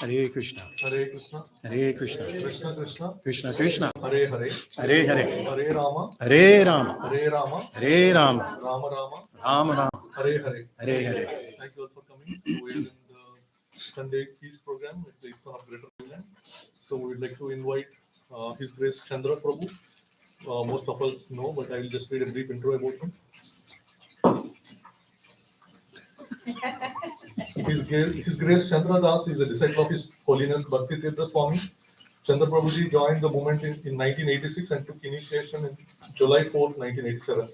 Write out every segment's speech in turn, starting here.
Hare Krishna, Hare Krishna, Hare Krishna, Krishna Krishna, Krishna Krishna, Hare Hare, Hare Hare, Hare Rama, Hare Rama, Hare Rama, Hare Rama, Rama Rama, Rama Rama, Hare Hare. Hare Hare. Thank you all for coming. We are in the Sunday Feast program with the ISKCON of Greater Noida. So we would like to invite His Grace Chandra Prabhu. Most of us know, but I will just read a brief intro about him. His Grace Chandra Das is a disciple of His Holiness Bhakti Tirtha Swami. Chandra Prabhuji joined the movement in 1986 and took initiation in July 4, 1987.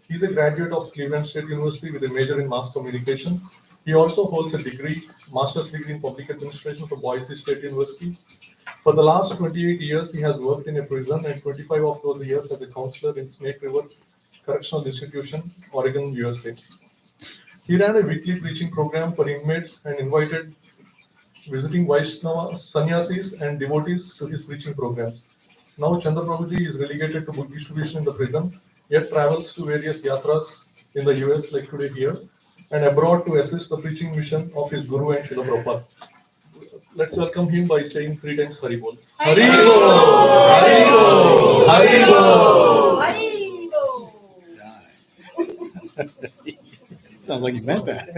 He is a graduate of Cleveland State University with a major in mass communication. He also holds a master's degree in public administration from Boise State University. For the last 28 years, he has worked in a prison, and 25 of those years as a counselor in Snake River Correctional Institution, Oregon, USA. He ran a weekly preaching program for inmates and invited visiting Vaishnava sannyasis and devotees to his preaching programs. Now Chandra Prabhuji is relegated to book distribution in the prison, yet travels to various yatras in the US, like today here, and abroad to assist the preaching mission of his Guru and Srila Prabhupada. Let's welcome him by saying 3 times Hari Bol. Hari Bol! Hari Bol! Hari Bol! Hari Bol! Sounds like you meant that.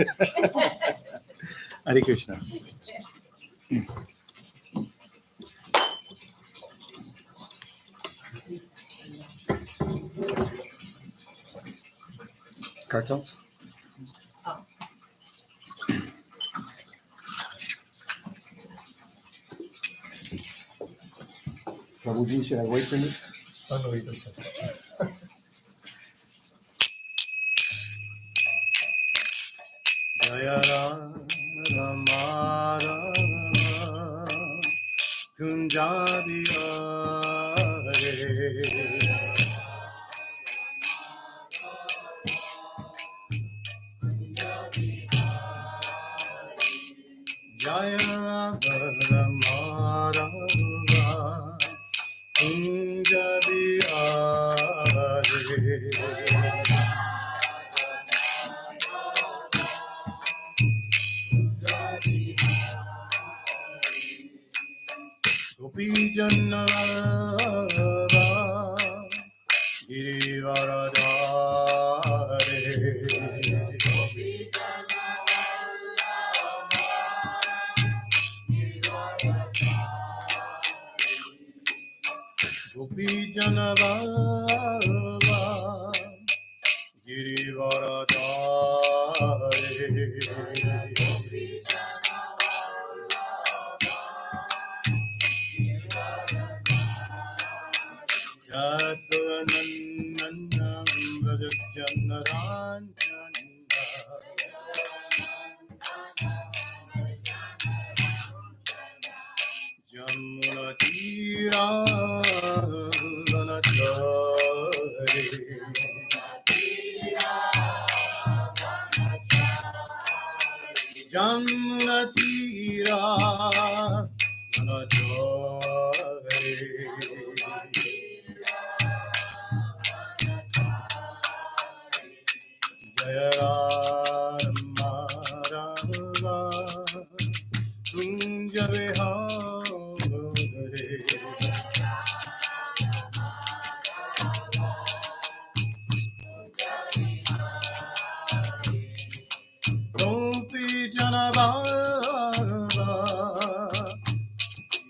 Hare Krishna. Cartels? Prabhuji, should I wait for you? No, wait a second. Jaya Rama Rama Kunjabi Hare Jaya Rama Rama Kunjabi Hare Gopi Jannava Girivaradare Gopi Jannava Girivaradare Yasodanandam Vrajajanaran Jamuna Tira Vanachari Jamuna Tira Vanachari Jaya Rama Rama Kunja Vihare Gopi Janavara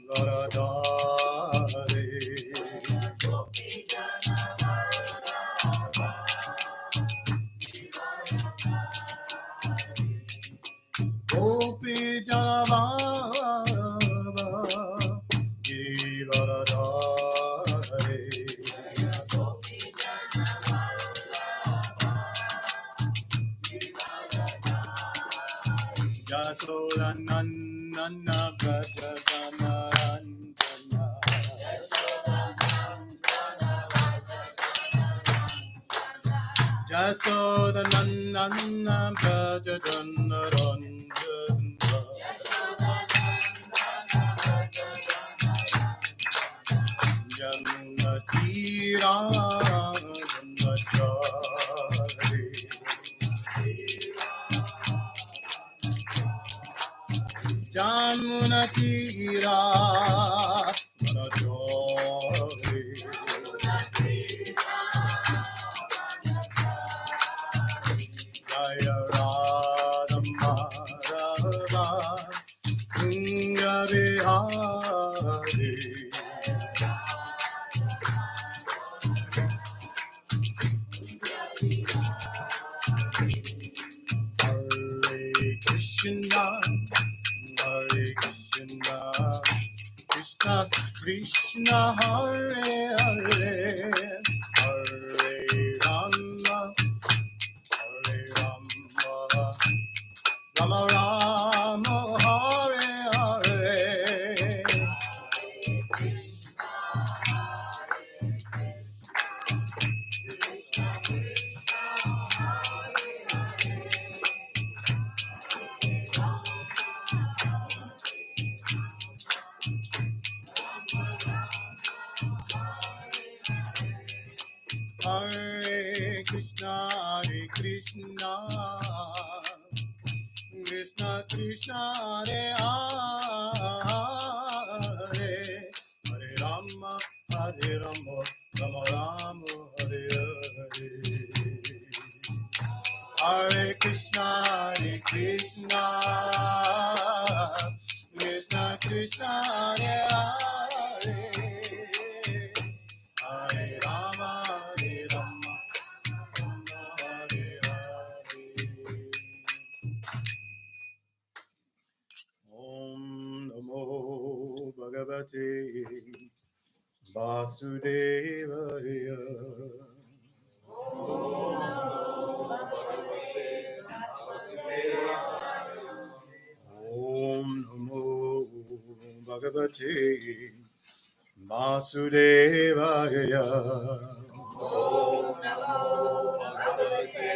Varadare Gopi Janavara Varadare Jasodanandana Vrajajanaranjana Jasodanandana Vrajajanaranjana Jamuna Tira Vanachari Jamuna Tira Manajori Jaya Radha Madhava Kunja Bihari Hare Krishna Hare Krishna Krishna Krishna Hare Hare Hare Rama Hare Rama Rama Rama Hare Hare Hare Krishna Krishna Krishna Hare Hare Hare Rama Rama Rama Hare Hare Hare Krishna Krishna Krishna Hare Hare Hare Rama Rama Hare Hare Om Namo Bhagavate Vasudevaya Om Namo Bhagavate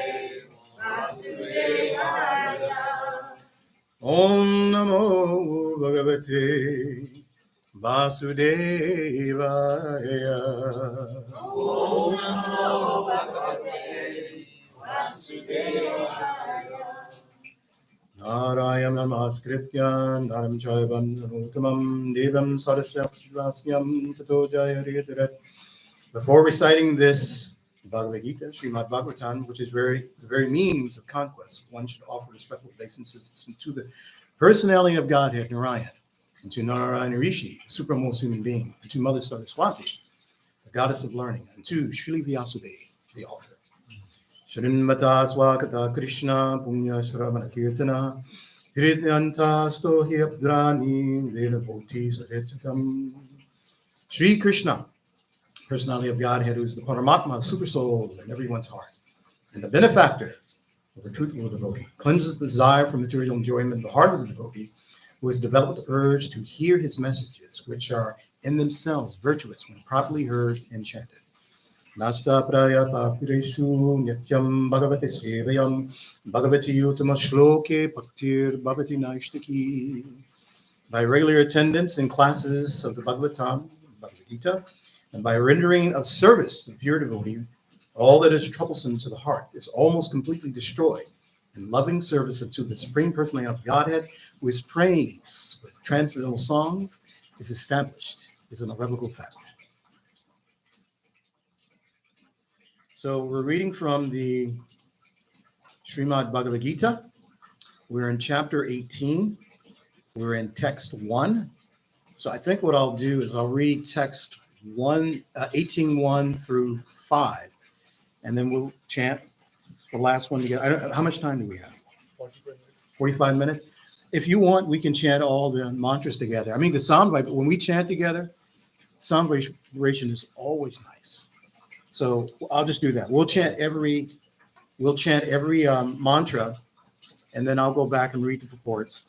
Vasudevaya Om Namo Bhagavate Vasudevaya Narayana Namaskritya Naram Chaivam Namutamam Devam Sarasvasyam Tato Jayariyatarat. Before reciting this Bhagavad Gita, Srimad Bhagavatam, which is the very means of conquest, one should offer respectful obeisances to the personality of Godhead, Narayan, and to Narayana Rishi, the supremmost human being, and to Mother Saraswati, the goddess of learning, and to Srila Vyasudeva, the author. Shrinmata Swakata Krishna Punya Shravana Kirtana Hridyanta Stohi Abdrani Veda Bhoti Sarechatam. Sri Krishna, personality of Godhead, who is the Paramatma, super soul in everyone's heart, and the benefactor of the truthful devotee, cleanses the desire from material enjoyment in the heart of the devotee, who has developed the urge to hear his messages, which are in themselves virtuous when properly heard and chanted. Nasta praya papireshu nityam bhagavate sevayam bhagavati utama shloke bhaktir bhavati naishtaki. By regular attendance in classes of the Bhagavatam, Bhagavad Gita, and by rendering of service to the pure devotee, all that is troublesome to the heart is almost completely destroyed. In loving service unto the Supreme Personality of Godhead, who is praised with transcendental songs, is established, is an irrevocable fact. So we're reading from the Srimad Bhagavad Gita. We're in chapter 18. We're in text 1. So I think what I'll do is I'll read text 18:1 through 5, and then we'll chant the last one together. How much time do we have? 45 minutes. If you want, we can chant all the mantras together. I mean, the sound vibration, when we chant together, sound vibration is always nice. So I'll just do that. We'll chant every mantra, and then I'll go back and read the purports,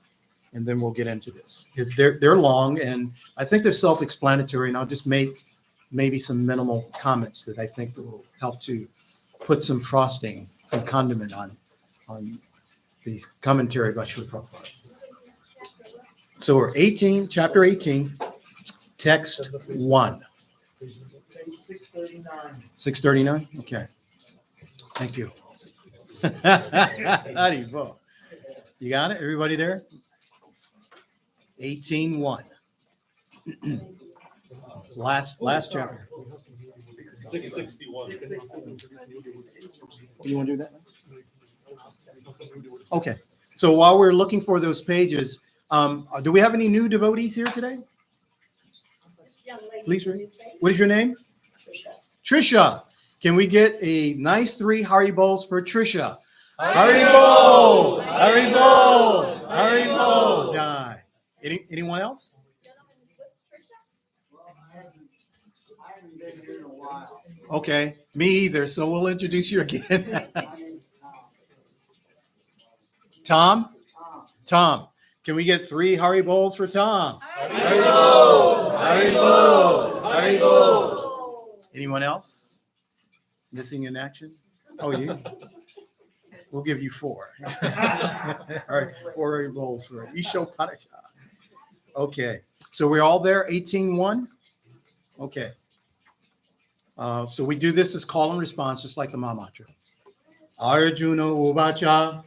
and then we'll get into this. Because they're long, and I think they're self-explanatory, and I'll just make maybe some minimal comments that I think will help to put some frosting, some condiment on these commentary by Srila Prabhupada. So we're chapter 18, text 1. 639. 639? Okay. Thank you. Haribol. You got it? Everybody there? 18:1. Last chapter. 661. You want to do that? Okay. So while we're looking for those pages, do we have any new devotees here today? Please read. What is your name? Trisha. Can we get a nice 3 Haribols for Trisha? Haribol! Haribol! Haribol! Jai. Anyone else? Okay, me either. So we'll introduce you again. Tom? Tom. Can we get 3 Haribols for Tom? Haribol! Haribol! Haribol! Anyone else? Missing in action? Oh, you? We'll give you 4. All right, 4 Haribols for Isho Parasha. Okay, so we're all there, 18:1? Okay. So we do this as call and response, just like the Mahamatra. Arjuna Uvacha.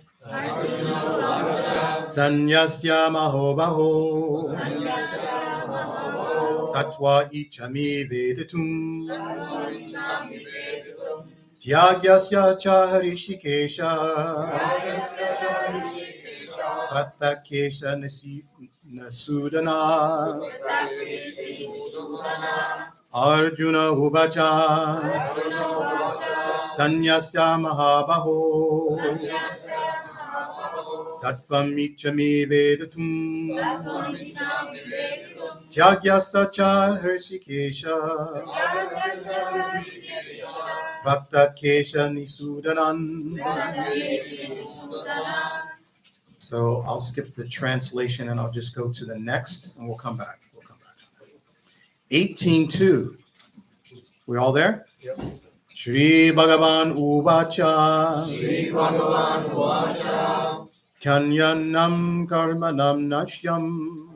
Sanyasya Mahobaho. Tatva Ichami Vedatum. Tyagyasya cha Harishikesha. Pratakesha Nasudana. Arjuna Uvacha. Sanyasya Mahabaho. Tatvam Ichami Vedatum. Tyagyasya cha Harishikesha. Pratakesha Nisudanan. So I'll skip the translation and I'll just go to the next and we'll come back. 18:2. We're all there? Yep. Shri Bhagavan Uvacha. Shri Bhagavan Uvacha. Kanyanam karmanam nashyam.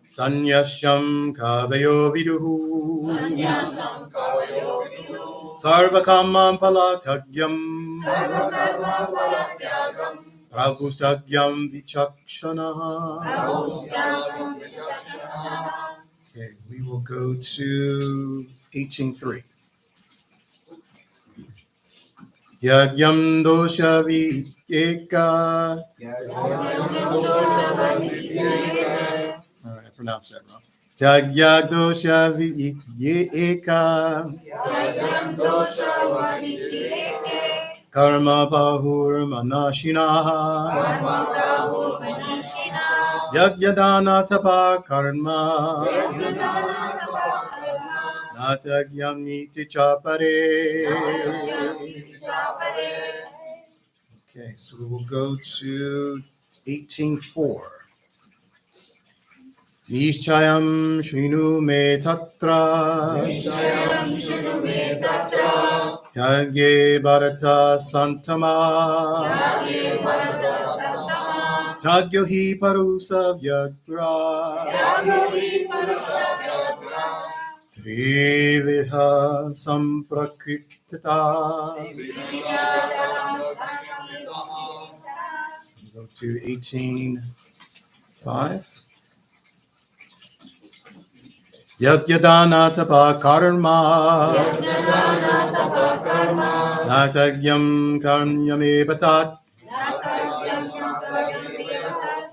Sanyasyam kavayo viduhu. Sarvakamam palatagyam. Prabhusagyam vichakshanaha. Okay, we will go to 18:3. Yagyam dosha vieka. All right, I pronounced that wrong. Tagyag dosha vieka. Karma bahur manashinaha. Yagyadana tapa karma. Natagyam niti chapare. Okay, so we will go to 18:4. Nishchayam shrinu me tatra. Tagye bharata santama. Tagyo hi parusa vyagra. Triviha samprakritita. Go to 18:5. Yagyadana tapa karma. Natagyam karmyame batat.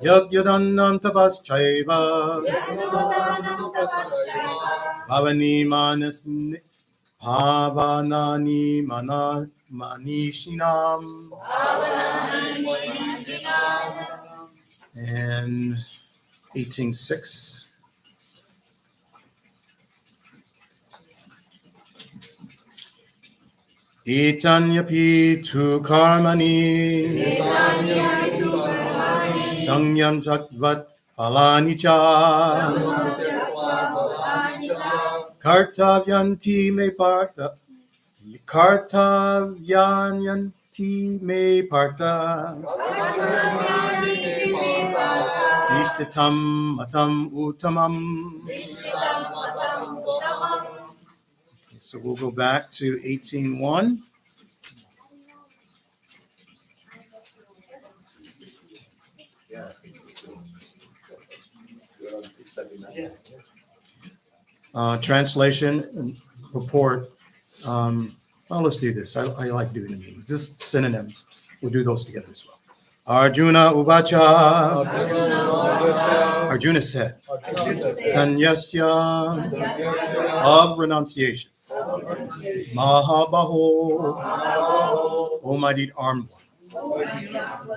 Yagyadanam tapaschaiva. Bhavani manasni. Bhavanani manishinam. And 18:6. Itanyapi tu karmani. Sangyam chatvat palanicha. Kartavyanti me partha. Kartavyanti me partha. Nishtatam matam uttamam. So we'll go back to 18:1. Translation and purport. Well, let's do this. I like doing the meaning. Just synonyms. We'll do those together as well. Arjuna Uvacha. Arjuna said, Sanyasya of renunciation. Mahabaho, O mighty armed one.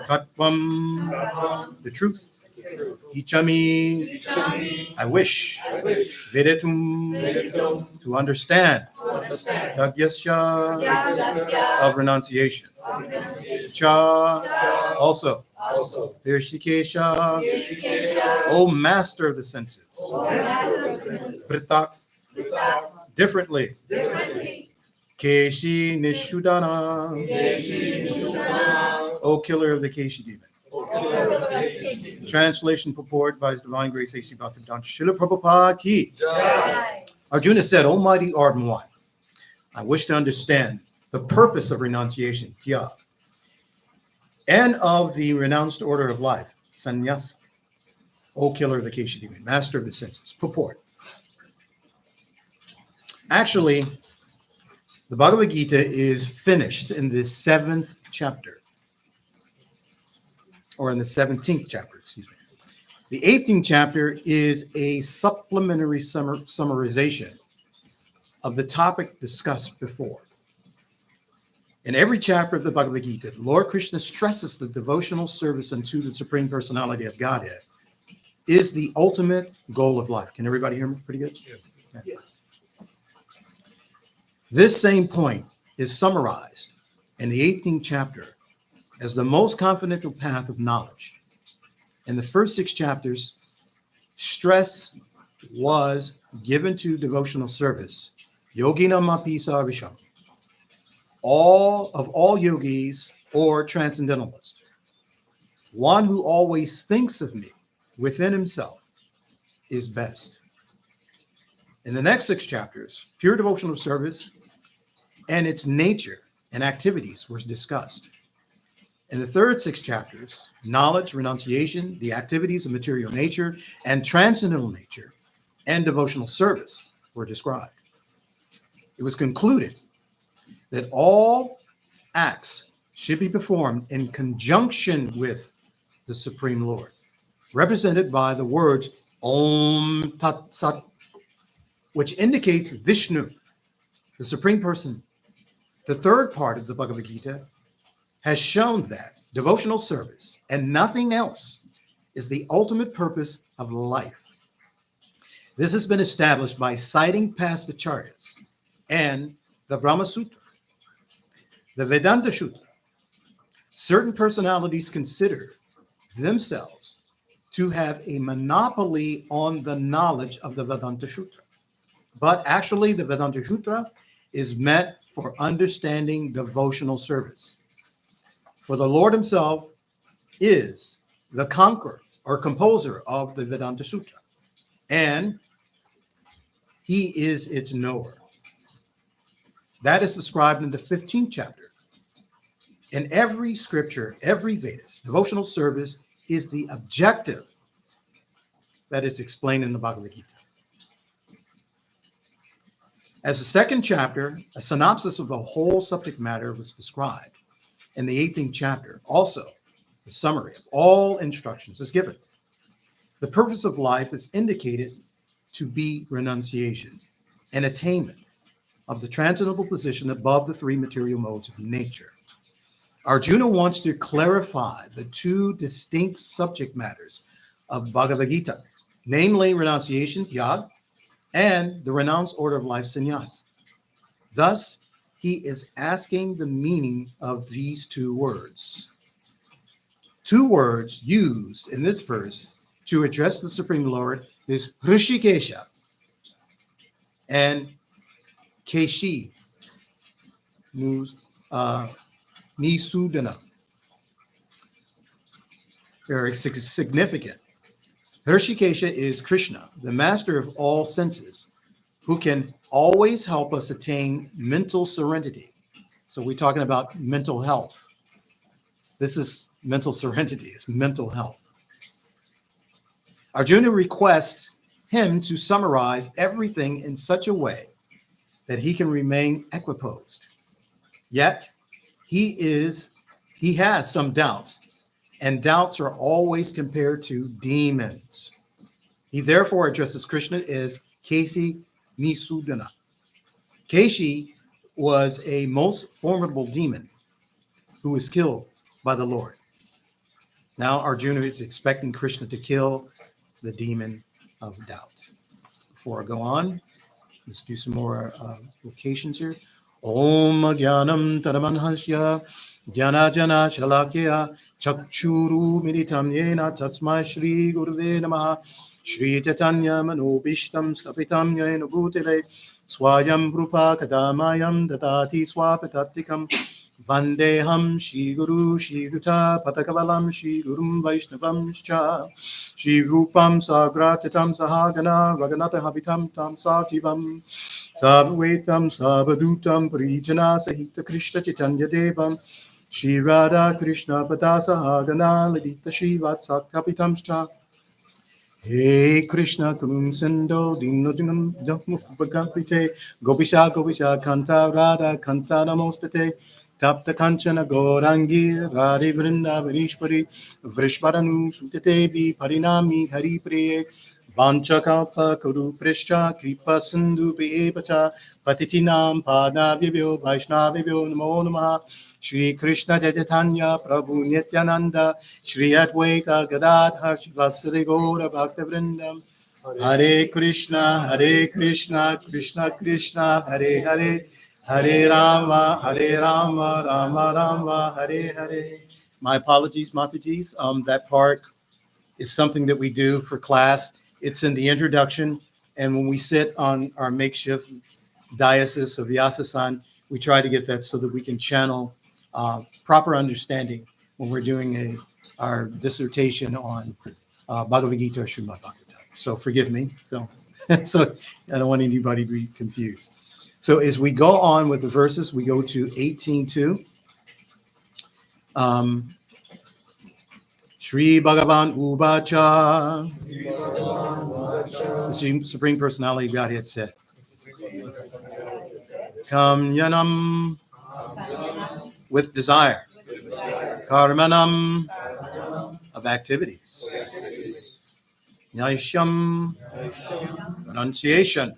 Tattvam, the truth. Ichami, I wish. Vedetum, to understand. Tagyasya, of renunciation. Cha, also. Virshikesha, O master of the senses. Pritak, differently. Keshi Nishudana, O killer of the Keshi demon. Translation purport by His Divine Grace A.C. Bhaktivedanta Srila Prabhupada Ki. Arjuna said, Almighty Ardent One, I wish to understand the purpose of renunciation, Kya, and of the renounced order of life, Sannyasa, O killer of the Keshi demon, master of the senses. Purport. Actually, the Bhagavad Gita is finished in the 7th chapter, or in the 17th chapter, excuse me. The 18th chapter is a supplementary summarization of the topic discussed before. In every chapter of the Bhagavad Gita, Lord Krishna stresses the devotional service unto the Supreme Personality of Godhead is the ultimate goal of life. Can everybody hear me pretty good? Yeah. This same point is summarized in the 18th chapter as the most confidential path of knowledge. In the first 6 chapters, stress was given to devotional service. Yogina Mapisa Visham. All yogis or transcendentalists. One who always thinks of me within himself is best. In the next 6 chapters, pure devotional service and its nature and activities were discussed. In the third 6 chapters, knowledge, renunciation, the activities of material nature and transcendental nature and devotional service were described. It was concluded that all acts should be performed in conjunction with the Supreme Lord, represented by the words Om Tat Sat, which indicates Vishnu, the Supreme Person. The third part of the Bhagavad Gita has shown that devotional service and nothing else is the ultimate purpose of life. This has been established by citing past acharyas and the Brahma Sutra, the Vedanta Sutra. Certain personalities consider themselves to have a monopoly on the knowledge of the Vedanta Sutra. But actually, the Vedanta Sutra is meant for understanding devotional service. For the Lord himself is the conqueror or composer of the Vedanta Sutra, and he is its knower. That is described in the 15th chapter. In every scripture, every Vedas, devotional service is the objective that is explained in the Bhagavad Gita. As the second chapter, a synopsis of the whole subject matter was described. In the 18th chapter, also, the summary of all instructions is given. The purpose of life is indicated to be renunciation and attainment of the transcendental position above the 3 material modes of nature. Arjuna wants to clarify the 2 distinct subject matters of Bhagavad Gita, namely renunciation, tyag, and the renounced order of life, sannyas. Thus, he is asking the meaning of these 2 words. 2 words used in this verse to address the Supreme Lord is Hrishikesha and Keshi, Nisudana. Very significant. Hrishikesha is Krishna, the master of all senses, who can always help us attain mental serenity. So we're talking about mental health. This is mental serenity, it's mental health. Arjuna requests him to summarize everything in such a way that he can remain equiposed. Yet he has some doubts, and doubts are always compared to demons. He therefore addresses Krishna as Kesi Nisudana. Keshi was a most formidable demon who was killed by the Lord. Now Arjuna is expecting Krishna to kill the demon of doubt. Before I go on, let's do some more locations here. Om Gyanam Taramanhasya Jana Jana Shalakya Chakchuru Militam Yena Tasmai Shri Guruve Namaha Shri Chaitanya Manobishtam Stapitam Yena Bhutile Swayam Rupa Kadamayam Dadati Swapatatikam Vandeham Shri Guru Shri Yuta Patakavalam Shri Gurum Vaishnavam Scha Shri Rupam Sagratatam Sahagana Raganata Habitam Tam Sajivam Sabvetam Sabadutam Parijana Sahita Krishna Chaitanya Devam Shri Radha Krishna Padasahagana Ladita Shri Vatsakapitam Scha Hey Krishna Kunum Sendo Dino Dinam Bhagavate Gopisha Gopisha Kanta Radha Kanta Namostate Tapta Kanchana Gorangi Radhe Vrinda Varishpari Vrishparanu Sutatebi Parinami Hari Priye Vanchakapa Kuru Prishcha Kripa Sindhu Pepata Patitinam Pada Vibhyo Vaishnavibhyo Namo Namaha Shri Krishna Chaitanya Prabhu Nityananda Shri Advaita Gadadhar Shivasari Gaura Bhakta Vrindam Hare Krishna Krishna Krishna Hare Hare Hare Rama Rama Rama Hare Hare. My apologies, Matajis. That part is something that we do for class. It's in the introduction, and when we sit on our makeshift diocese of Vyasa-san, we try to get that so that we can channel proper understanding when we're doing our dissertation on Bhagavad Gita or Srimad Bhagavatam. So forgive me. So I don't want anybody to be confused. So as we go on with the verses, we go to 18:2. Shri Bhagavan Uvacha. The Supreme Personality of Godhead said, Kamyanam, with desire, Karmanam, of activities, Nyashyam, renunciation,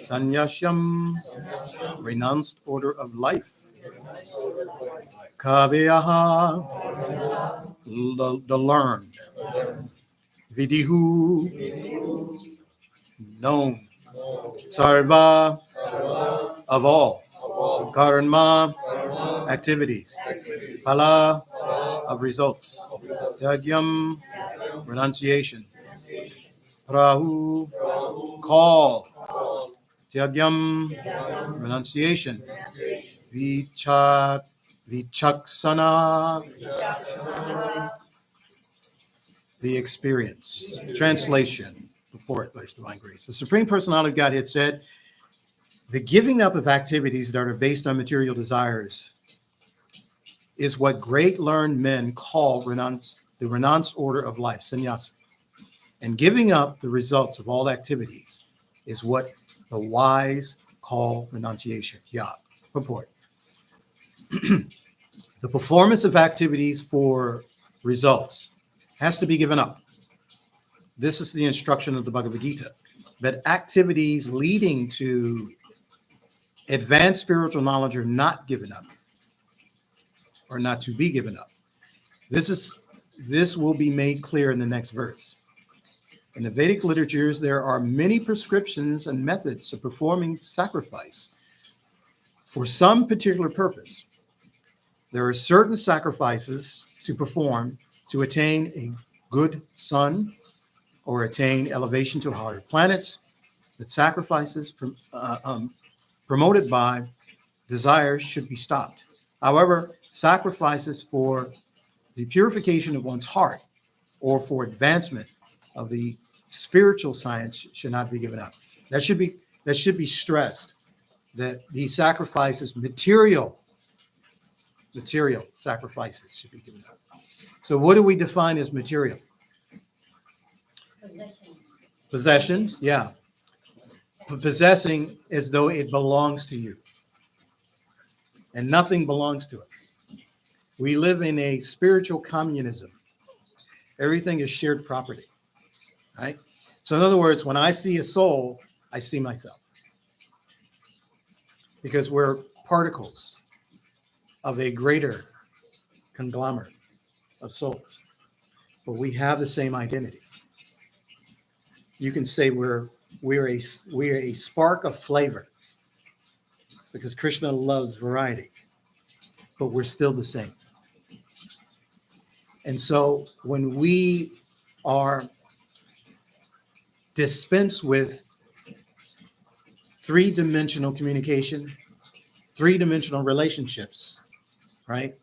Sanyashyam, renounced order of life, Kaveyaha, the learned, Vidihu, known, Sarva, of all, Karma, activities, Phala, of results, Yagyam, renunciation, Prahu, call, Tyagyam, renunciation, Vichaksana, the experience. Translation, purport by His Divine Grace. The Supreme Personality of Godhead said, the giving up of activities that are based on material desires is what great learned men call the renounced order of life, sannyasa. And giving up the results of all activities is what the wise call renunciation. Yeah, purport. The performance of activities for results has to be given up. This is the instruction of the Bhagavad Gita. But activities leading to advanced spiritual knowledge are not given up, or not to be given up. This will be made clear in the next verse. In the Vedic literatures, there are many prescriptions and methods of performing sacrifice for some particular purpose. There are certain sacrifices to perform to attain a good sun or attain elevation to higher planets, but sacrifices promoted by desires should be stopped. However, sacrifices for the purification of one's heart or for advancement of the spiritual science should not be given up. That should be stressed, that these sacrifices, material sacrifices should be given up. So what do we define as material? Possessions, yeah. Possessing as though it belongs to you. And nothing belongs to us. We live in a spiritual communism. Everything is shared property, right? So in other words, when I see a soul, I see myself. Because we're particles of a greater conglomerate of souls. But we have the same identity. You can say we're a spark of flavor because Krishna loves variety, but we're still the same. And so when we are dispensed with three-dimensional communication, three-dimensional relationships, right?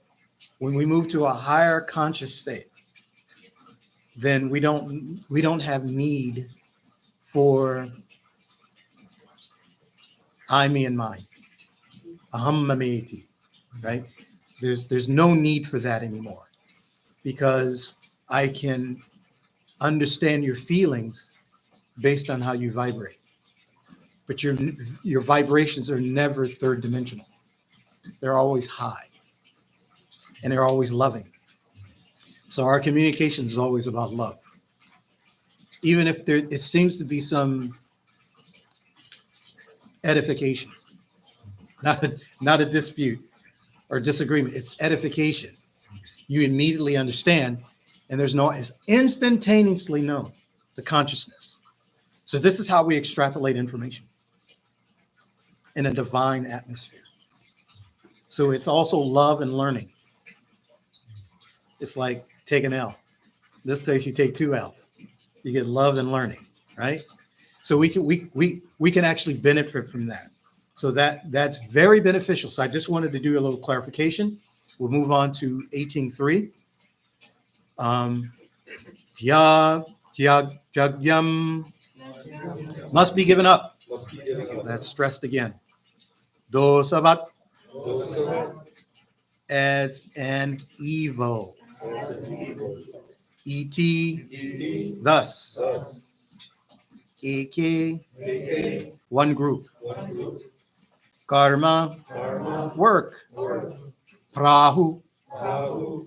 When we move to a higher conscious state, then we don't have need for I, me, and mine. Aham, mameti, right? There's no need for that anymore because I can understand your feelings based on how you vibrate. But your vibrations are never third dimensional. They're always high and they're always loving. So our communication is always about love. Even if it seems to be some edification, not a dispute or disagreement, it's edification. You immediately understand, and it's instantaneously known, the consciousness. So this is how we extrapolate information in a divine atmosphere. So it's also love and learning. It's like take an L. This case, you take 2 L's. You get love and learning, right? So we can actually benefit from that. So that's very beneficial. So I just wanted to do a little clarification. We'll move on to 18.3. Jagyam must be given up. That's stressed again. Dosavat as an evil. Et thus. Eke one group. Karma work. Prahu. Now,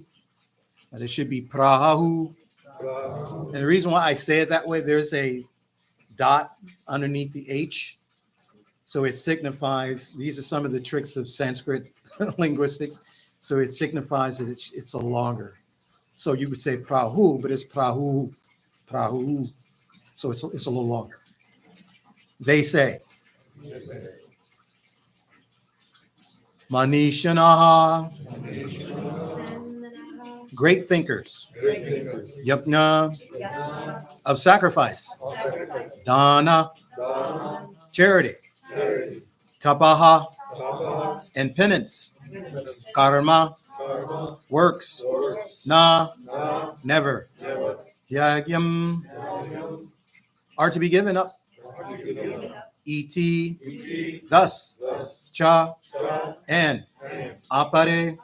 there should be prahu. And the reason why I say it that way, there's a dot underneath the H. So it signifies, these are some of the tricks of Sanskrit linguistics. So it signifies that it's a longer. So you would say prahu, but it's prahu. So it's a little longer. They say, Manishanaha, great thinkers, Yajna, of sacrifice, Dana, charity, Tapaha, and penance, Karma, works, Na, never, Tyagyam, are to be given up, Et, thus, Cha, and Apare,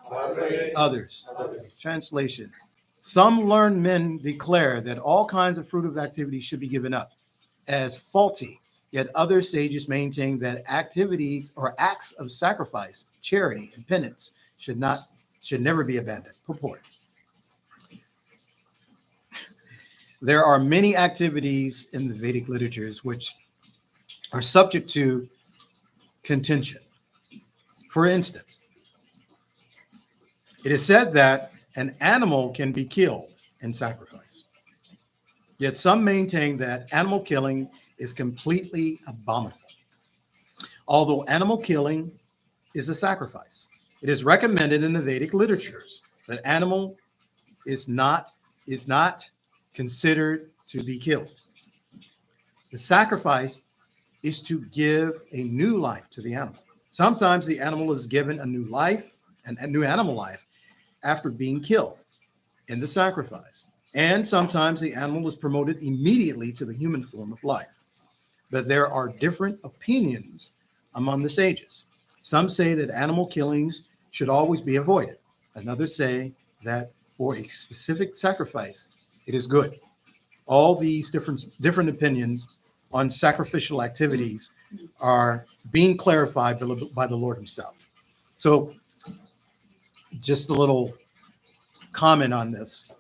others. Translation. Some learned men declare that all kinds of fruitive activities should be given up as faulty, yet other sages maintain that activities or acts of sacrifice, charity, and penance should never be abandoned. Purport. There are many activities in the Vedic literatures which are subject to contention. For instance, it is said that an animal can be killed in sacrifice. Yet some maintain that animal killing is completely abominable. Although animal killing is a sacrifice, it is recommended in the Vedic literatures that animal is not considered to be killed. The sacrifice is to give a new life to the animal. Sometimes the animal is given a new life, a new animal life, after being killed in the sacrifice. And sometimes the animal is promoted immediately to the human form of life. But there are different opinions among the sages. Some say that animal killings should always be avoided, and others say that for a specific sacrifice, it is good. all these different opinions on sacrificial activities are being clarified by the Lord himself. So just a little comment on this.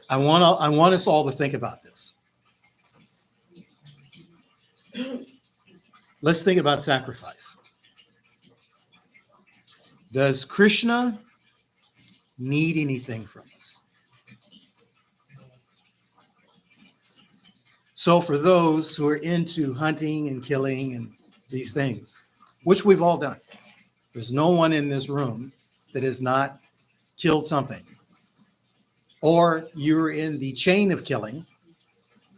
I want us all to think about this. Let's think about sacrifice. Does Krishna need anything from us? So for those who are into hunting and killing and these things, which we've all done, there's no one in this room that has not killed something. Or you're in the chain of killing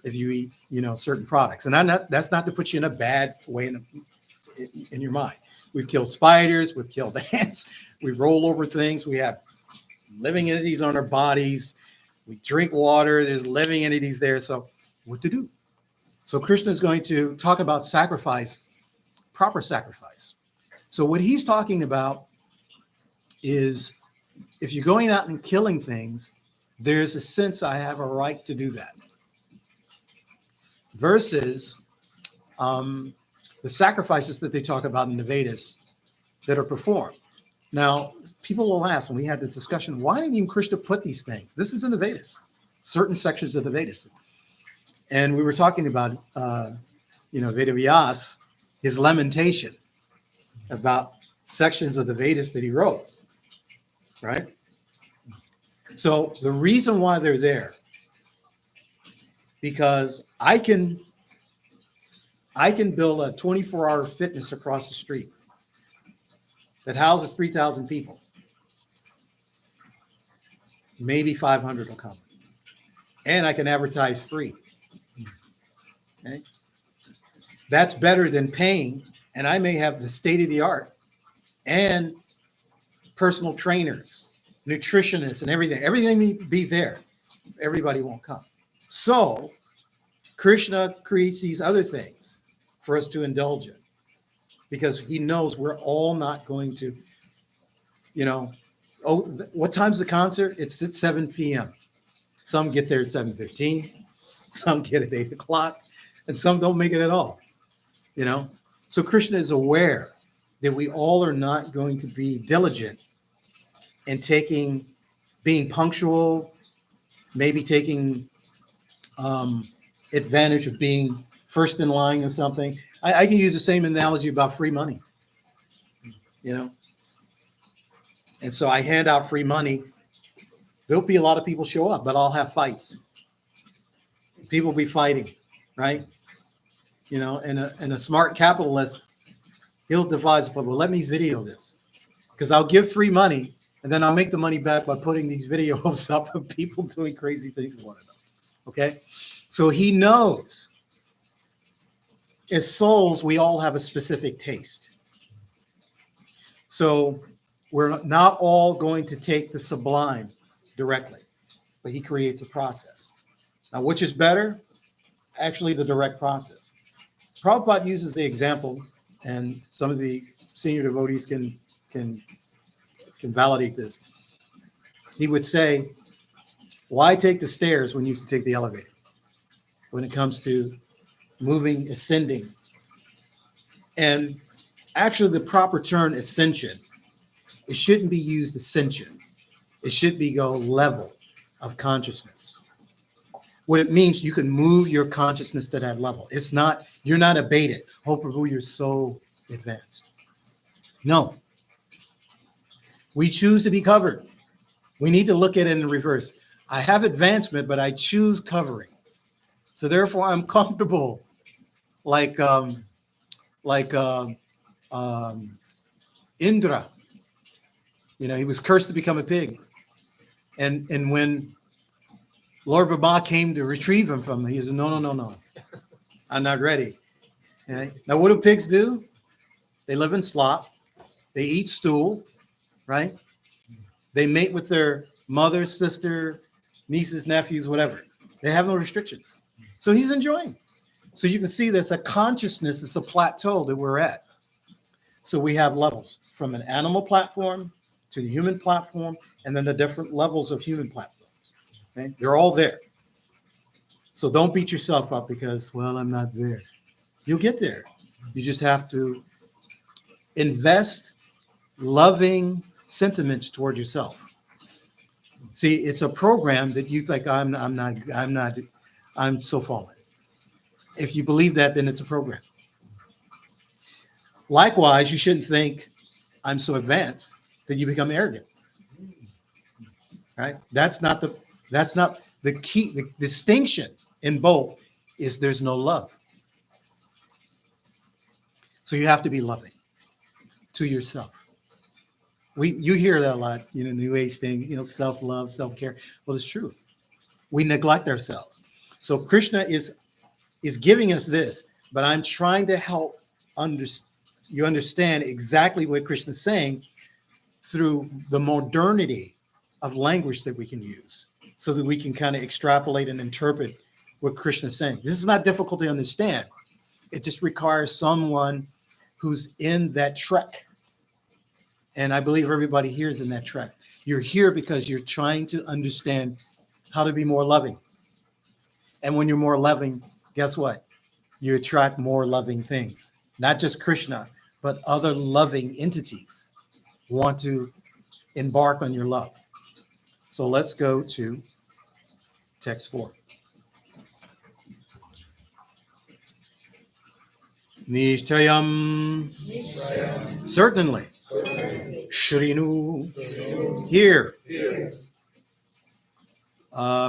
if you eat, certain products. And that's not to put you in a bad way in your mind. We've killed spiders, we've killed ants, we roll over things, we have living entities on our bodies, we drink water, there's living entities there. So what to do? So Krishna is going to talk about sacrifice, proper sacrifice. So what he's talking about is if you're going out and killing things, there's a sense I have a right to do that. Versus the sacrifices that they talk about in the Vedas that are performed. Now, people will ask, and we had this discussion, why didn't even Krishna put these things? This is in the Vedas, certain sections of the Vedas. And we were talking about, Vedavyas, his lamentation about sections of the Vedas that he wrote, right? So the reason why they're there, because I can build a 24-hour fitness across the street that houses 3,000 people. Maybe 500 will come. And I can advertise free. Okay? That's better than paying, and I may have the state of the art and personal trainers, nutritionists, and everything. Everything may be there. Everybody won't come. So Krishna creates these other things for us to indulge in because he knows we're all not going to, what time's the concert? It's at 7 p.m. Some get there at 7:15, some get at 8 o'clock, and some don't make it at all, So Krishna is aware that we all are not going to be diligent in being punctual, maybe taking advantage of being first in line or something. I can use the same analogy about free money, And so I hand out free money. There'll be a lot of people show up, but I'll have fights. People will be fighting, right? And a smart capitalist, he'll devise a plan. Well, let me video this because I'll give free money and then I'll make the money back by putting these videos up of people doing crazy things to one another. Okay? So he knows as souls, we all have a specific taste. So we're not all going to take the sublime directly, but he creates a process. Now, which is better? Actually, the direct process. Prabhupada uses the example, and some of the senior devotees can validate this. He would say, why take the stairs when you can take the elevator? When it comes to moving, ascending. And actually the proper term ascension, it shouldn't be used ascension. It should be go level of consciousness. What it means, you can move your consciousness to that level. It's not, you're not abated. Oh, Prabhu, you're so advanced. No. We choose to be covered. We need to look at it in reverse. I have advancement, but I choose covering. So therefore, I'm comfortable, like Indra. He was cursed to become a pig, and when Lord Brahma came to retrieve him from him, he said, "No, I'm not ready." Okay? Now, what do pigs do? They live in slop. They eat stool, right? They mate with their mother, sister, nieces, nephews, whatever. They have no restrictions. So he's enjoying. So you can see there's a consciousness, it's a plateau that we're at. So we have levels from an animal platform to the human platform, and then the different levels of human platforms. Okay? They're all there. So don't beat yourself up because, well, I'm not there. You'll get there. You just have to invest loving sentiments toward yourself. See, it's a program that you think I'm so fallen. If you believe that, then it's a program. Likewise, you shouldn't think I'm so advanced that you become arrogant. Right? That's not the key. The distinction in both is there's no love. So you have to be loving to yourself. You hear that a lot, New Age thing, self-love, self-care. Well, it's true. We neglect ourselves. So Krishna is giving us this, but I'm trying to help you understand exactly what Krishna is saying through the modernity of language that we can use so that we can kind of extrapolate and interpret what Krishna is saying. This is not difficult to understand. It just requires someone who's in that trek. And I believe everybody here is in that trek. You're here because you're trying to understand how to be more loving. And when you're more loving, guess what? You attract more loving things. Not just Krishna, but other loving entities want to embark on your love. So let's go to text 4. Nishchayam. Certainly. Shrinu. Hear.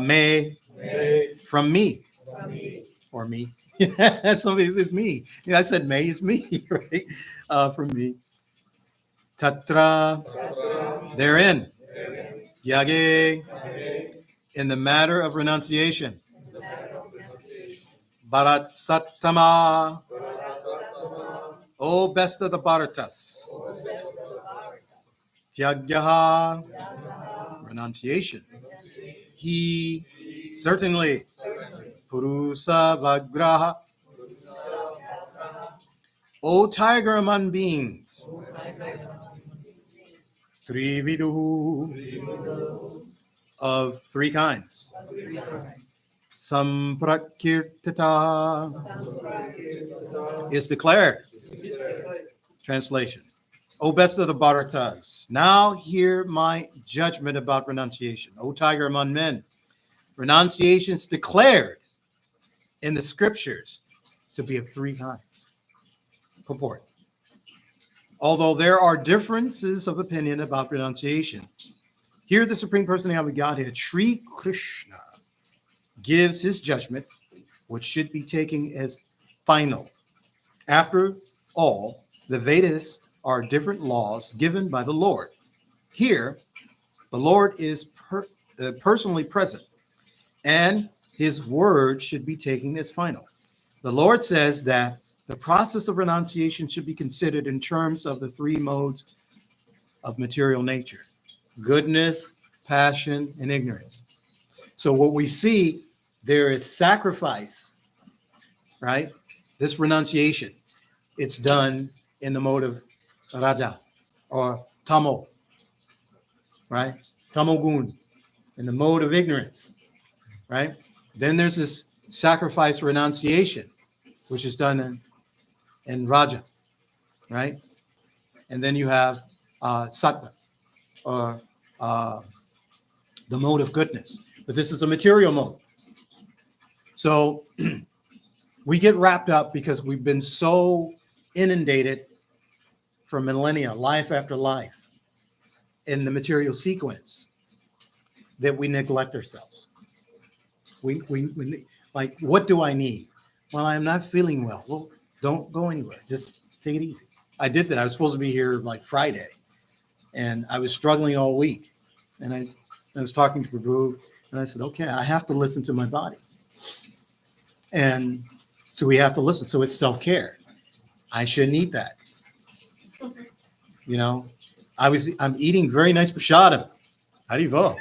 May. From me. Or me. Somebody says me. I said may is me, right? From me. Tatra. Therein. Yage. In the matter of renunciation. Bharat Sattama. O best of the Bharatas. Tyagyaha. Renunciation. He certainly. Purusa Vagraha. O tiger among beings. Trividu. Of 3 kinds. Samprakirtita is declared. Translation. O best of the Bharatas, now hear my judgment about renunciation. O tiger among men, renunciation is declared in the scriptures to be of 3 kinds. Purport. Although there are differences of opinion about renunciation, here the Supreme Personality of Godhead, Sri Krishna, gives his judgment, which should be taken as final. After all, the Vedas are different laws given by the Lord. Here, the Lord is personally present, and his word should be taken as final. The Lord says that the process of renunciation should be considered in terms of the 3 modes of material nature: goodness, passion, and ignorance. So what we see, there is sacrifice, right? This renunciation, it's done in the mode of Raja or Tamo, right? Tamogun, in the mode of ignorance, right? Then there's this sacrifice renunciation, which is done in Raja, right? And then you have Sattva, or the mode of goodness. But this is a material mode. So we get wrapped up because we've been so inundated for millennia, life after life, in the material sequence that we neglect ourselves. We like, what do I need? Well, I'm not feeling well. Well, don't go anywhere. Just take it easy. I did that. I was supposed to be here like Friday, and I was struggling all week. And I was talking to Prabhu, and I said, okay, I have to listen to my body. And so we have to listen. So it's self-care. I shouldn't eat that. I'm eating very nice prasadam. Harivo.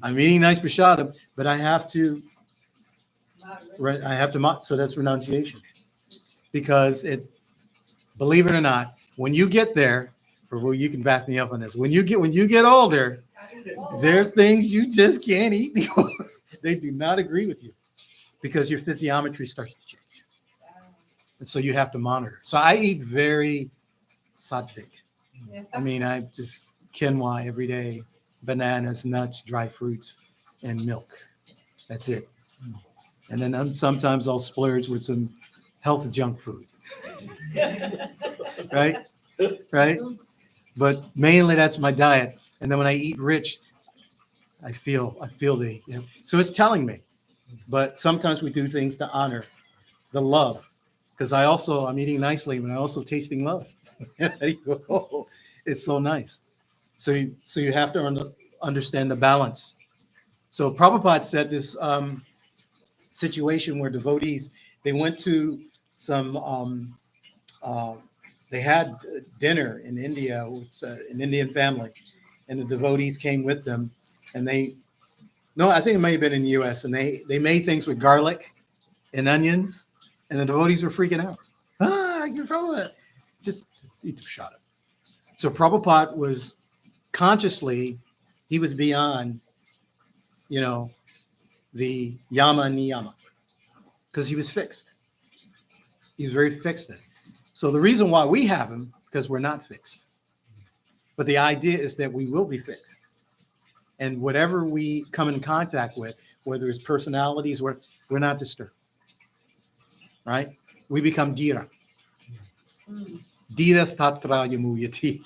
I'm eating nice prasadam, but I have to, so that's renunciation. Because believe it or not, when you get there, Prabhu, you can back me up on this. When you get older, there's things you just can't eat anymore. They do not agree with you. because your physiognomy starts to change. And so you have to monitor. So I eat very sattvic. I mean, I just quinoa every day, bananas, nuts, dry fruits, and milk. That's it. And then sometimes I'll splurge with some health junk food. Right? Right? But mainly that's my diet. And then when I eat rich, I feel the, you know, so it's telling me. But sometimes we do things to honor the love. Because I'm eating nicely, but I'm also tasting love. It's so nice. So you have to understand the balance. So Prabhupada said this situation where devotees, they went to some, they had dinner in India with an Indian family, and the devotees came with them, and I think it may have been in the US, and they made things with garlic and onions, and the devotees were freaking out. You're Prabhupada. Just eat the shot up. So Prabhupada was consciously, he was beyond, the yama and niyama, because he was fixed. He was very fixed in it. So the reason why we have him, because we're not fixed. But the idea is that we will be fixed. And whatever we come in contact with, whether it's personalities, we're not disturbed. Right? We become dhira. Dhiras tatra yamuyati.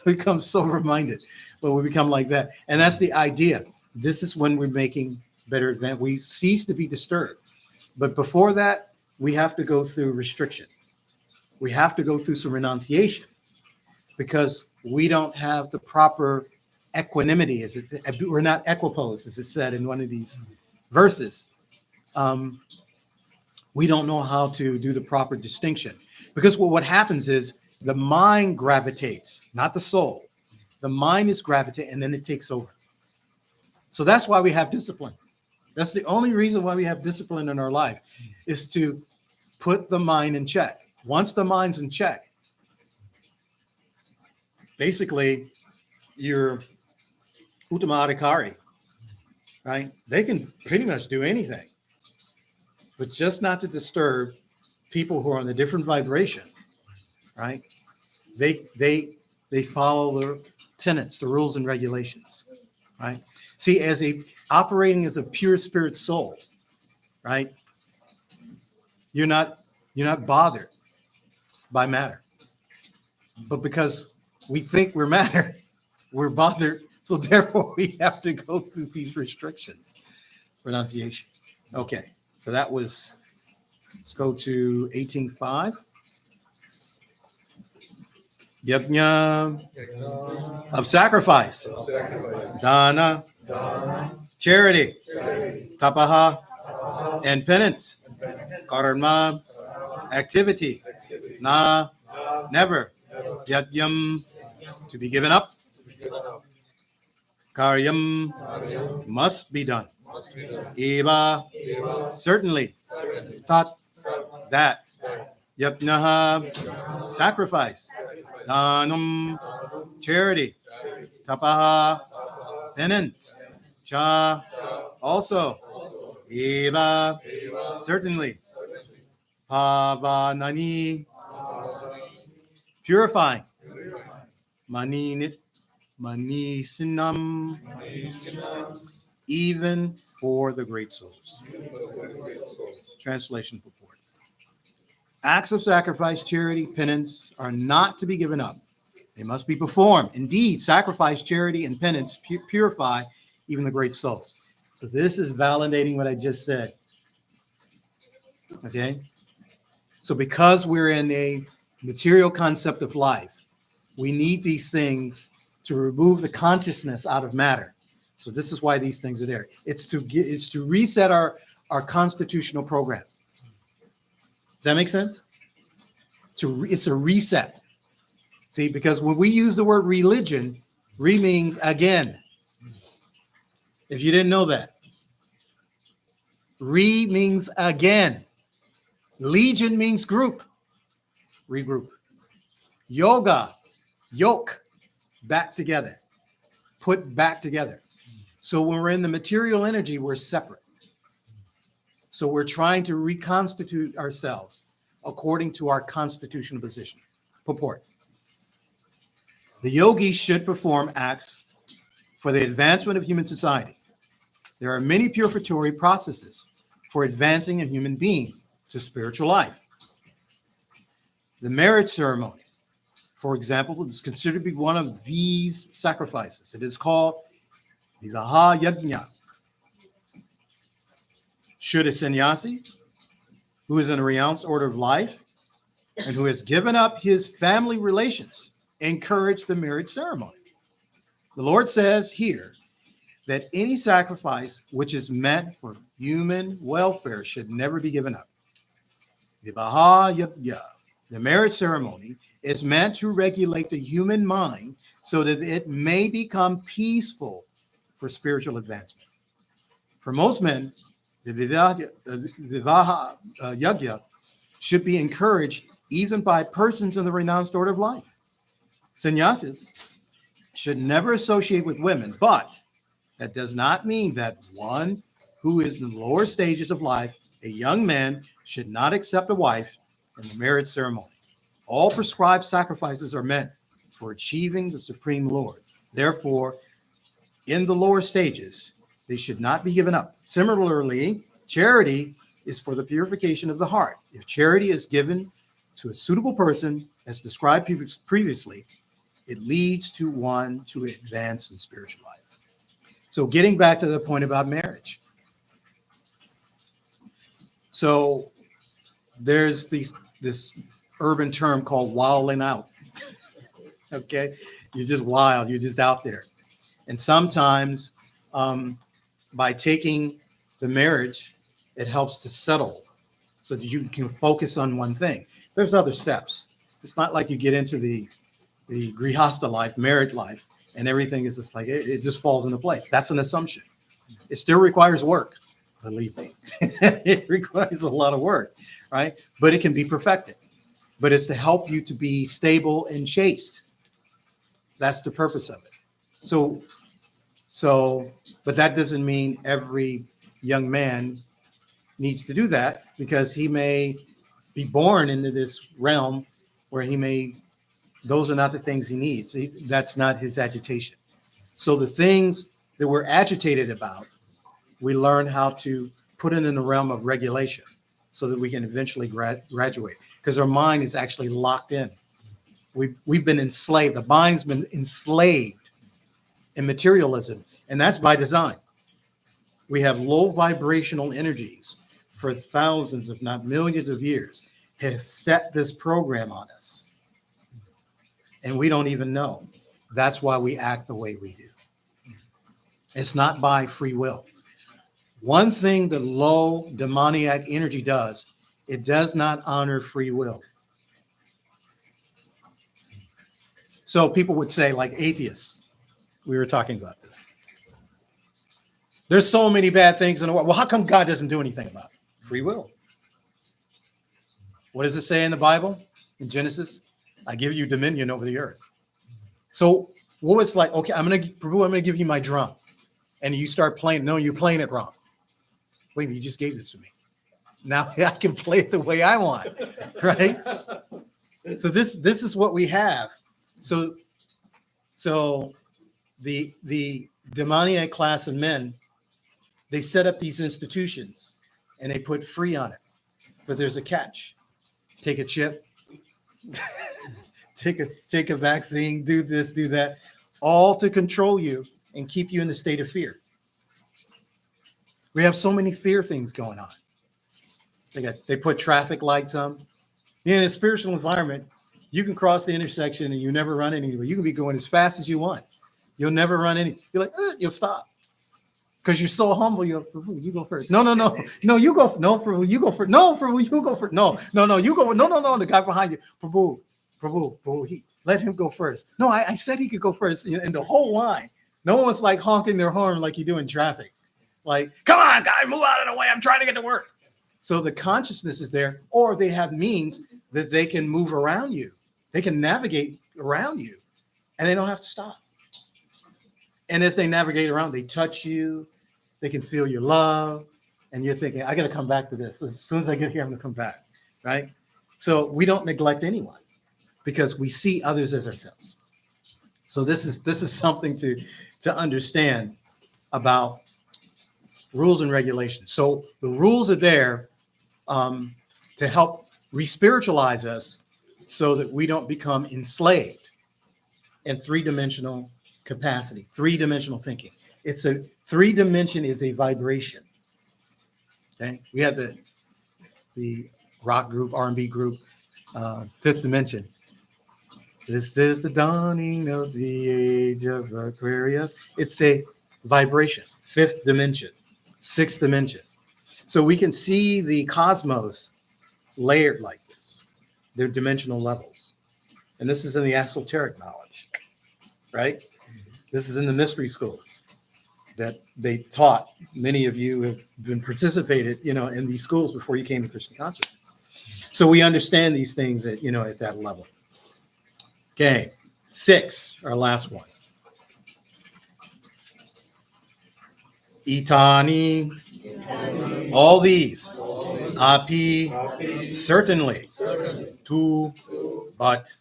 We become sober-minded, but we become like that. And that's the idea. This is when we're making better advance. We cease to be disturbed. But before that, we have to go through restriction. We have to go through some renunciation because we don't have the proper equanimity. We're not equiposed, as it said in one of these verses. We don't know how to do the proper distinction. Because what happens is the mind gravitates, not the soul. The mind is gravitating, and then it takes over. So that's why we have discipline. That's the only reason why we have discipline in our life, is to put the mind in check. Once the mind's in check, basically, you're uttama-adhikari, right? They can pretty much do anything, but just not to disturb people who are on a different vibration, right? They follow the tenets, the rules and regulations, right? See, operating as a pure spirit soul, right? You're not bothered by matter, but because we think we're matter, we're bothered. So therefore, we have to go through these restrictions. Renunciation. Okay, so that was. Let's go to 18.5. Yajna of sacrifice, dana, charity, tapaha, and penance, karma, activity, na, never, yajnam, to be given up, karyam, must be done, eva, certainly, tat, that, yajnaha, sacrifice, danam, charity, tapaha, penance, cha, also, eva, certainly, pavanani, purifying, manisinam, even for the great souls. Translation purport. Acts of sacrifice, charity, penance are not to be given up. They must be performed. Indeed, sacrifice, charity, and penance purify even the great souls. So this is validating what I just said. Okay? So because we're in a material concept of life, we need these things to remove the consciousness out of matter. So this is why these things are there. It's to reset our constitutional program. Does that make sense? It's a reset. See, because when we use the word religion, means again. If you didn't know that. Means again. Legion means group. Regroup. Yoga, yoke, back together. Put back together. So when we're in the material energy, we're separate. So we're trying to reconstitute ourselves according to our constitutional position. Purport. The yogis should perform acts for the advancement of human society. There are many purificatory processes for advancing a human being to spiritual life. The marriage ceremony, for example, is considered to be one of these sacrifices. It is called Vivaha Yajna. Should a sannyasi who is in a renounced order of life and who has given up his family relations encourage the marriage ceremony? The Lord says here that any sacrifice which is meant for human welfare should never be given up. Vivaha Yajna, the marriage ceremony, is meant to regulate the human mind so that it may become peaceful for spiritual advancement. For most men, the Vivaha Yajna should be encouraged even by persons in the renounced order of life. Sannyasis should never associate with women, but that does not mean that one who is in the lower stages of life, a young man, should not accept a wife in the marriage ceremony. All prescribed sacrifices are meant for achieving the Supreme Lord. Therefore, in the lower stages, they should not be given up. Similarly, charity is for the purification of the heart. If charity is given to a suitable person, as described previously, it leads to one to advance in spiritual life. So getting back to the point about marriage. So there's this urban term called wilding out. Okay, you're just wild, you're just out there. And sometimes by taking the marriage, it helps to settle so that you can focus on one thing. There's other steps. It's not like you get into the grihasta life, married life, and everything is just like, it just falls into place. That's an assumption. It still requires work, believe me. It requires a lot of work, right? But it can be perfected. But it's to help you to be stable and chaste. That's the purpose of it. So, but that doesn't mean every young man needs to do that, because he may be born into this realm where those are not the things he needs. That's not his agitation. So the things that we're agitated about, we learn how to put it in the realm of regulation so that we can eventually graduate, because our mind is actually locked in. We've been enslaved. The mind's been enslaved in materialism, and that's by design. We have low vibrational energies for thousands, if not millions of years, have set this program on us. And we don't even know. That's why we act the way we do. It's not by free will. One thing that low demoniac energy does, it does not honor free will. So people would say, like atheists, we were talking about this. There's so many bad things in the world. Well, how come God doesn't do anything about it? Free will. What does it say in the Bible? In Genesis, I give you dominion over the earth. So what it's like, okay, I'm going to give you my drum. And you start playing. No, you're playing it wrong. Wait, you just gave this to me. Now I can play it the way I want, right? So this is what we have. So the demoniac class of men, they set up these institutions and they put free on it. But there's a catch. Take a chip, take a vaccine, do this, do that, all to control you and keep you in the state of fear. We have so many fear things going on. They put traffic lights on. In a spiritual environment, you can cross the intersection and you never run anywhere. You can be going as fast as you want. You'll never run any. You're like, you'll stop. Because you're so humble, you go first. No, you go. No, Prabhu, you go first. No, Prabhu, you go first. No, you go. No, the guy behind you. Prabhu, let him go first. No, I said he could go first in the whole line. No one's like honking their horn like you do in traffic. Like, come on, guy, move out of the way. I'm trying to get to work. So the consciousness is there, or they have means that they can move around you. They can navigate around you, and they don't have to stop. And as they navigate around, they touch you. They can feel your love. and you're thinking, I got to come back to this. As soon as I get here, I'm going to come back, right? So we don't neglect anyone because we see others as ourselves. So this is something to understand about rules and regulations. So the rules are there to help re-spiritualize us so that we don't become enslaved in three-dimensional capacity, three-dimensional thinking. It's a three-dimension is a vibration. Okay, we had the rock group, R&B group, Fifth Dimension. This is the dawning of the age of Aquarius. It's a vibration, fifth dimension, sixth dimension. So we can see the cosmos layered like this. They're dimensional levels. And this is in the esoteric knowledge, right? This is in the mystery schools that they taught. Many of you have been participated, in these schools before you came to Krishna consciousness. So we understand these things at that level. Okay, 6, our last one. Itani, all these. Api, certainly. Tu, but.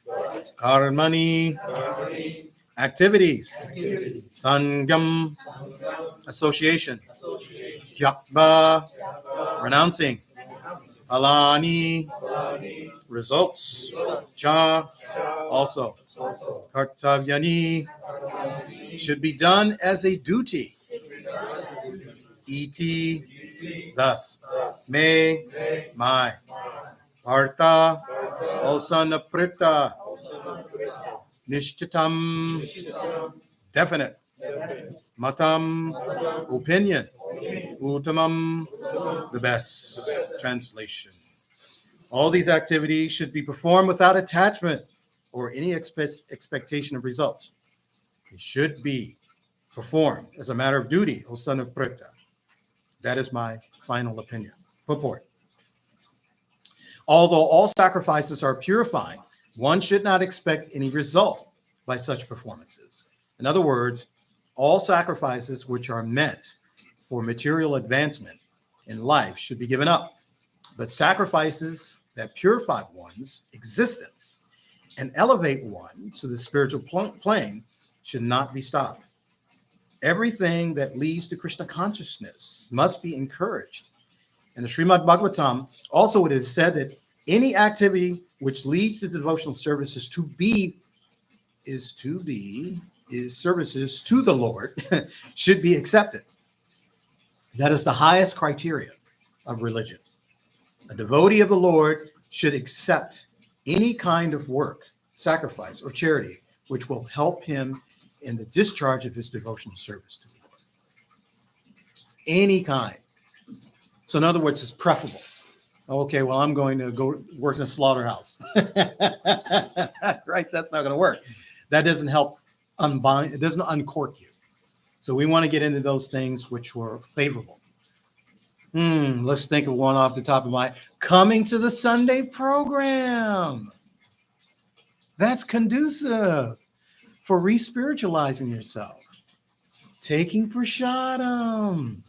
Karmani, activities. Sangam, association. Tyakba, renouncing. Alani, results. Cha, also. Kartavyani, should be done as a duty. Iti, thus. Me, my. Arta, also naprita. Nishchitam, definite. Matam, opinion. Uttamam, the best. Translation. All these activities should be performed without attachment or any expectation of results. It should be performed as a matter of duty, O son of Prita. That is my final opinion. Purport. Although all sacrifices are purifying, one should not expect any result by such performances. In other words, all sacrifices which are meant for material advancement in life should be given up. But sacrifices that purify one's existence and elevate one to the spiritual plane should not be stopped. Everything that leads to Krishna consciousness must be encouraged. In the Srimad Bhagavatam, also it is said that any activity which leads to devotional service is services to the Lord should be accepted. That is the highest criteria of religion. A devotee of the Lord should accept any kind of work, sacrifice, or charity which will help him in the discharge of his devotional service to the Lord. Any kind. So in other words, it's preferable. Okay, well, I'm going to go work in a slaughterhouse. Right? That's not going to work. That doesn't help unbind, it doesn't uncork you. So we want to get into those things which were favorable. Let's think of one off the top of my coming to the Sunday program. That's conducive for re-spiritualizing yourself. Taking prasadam.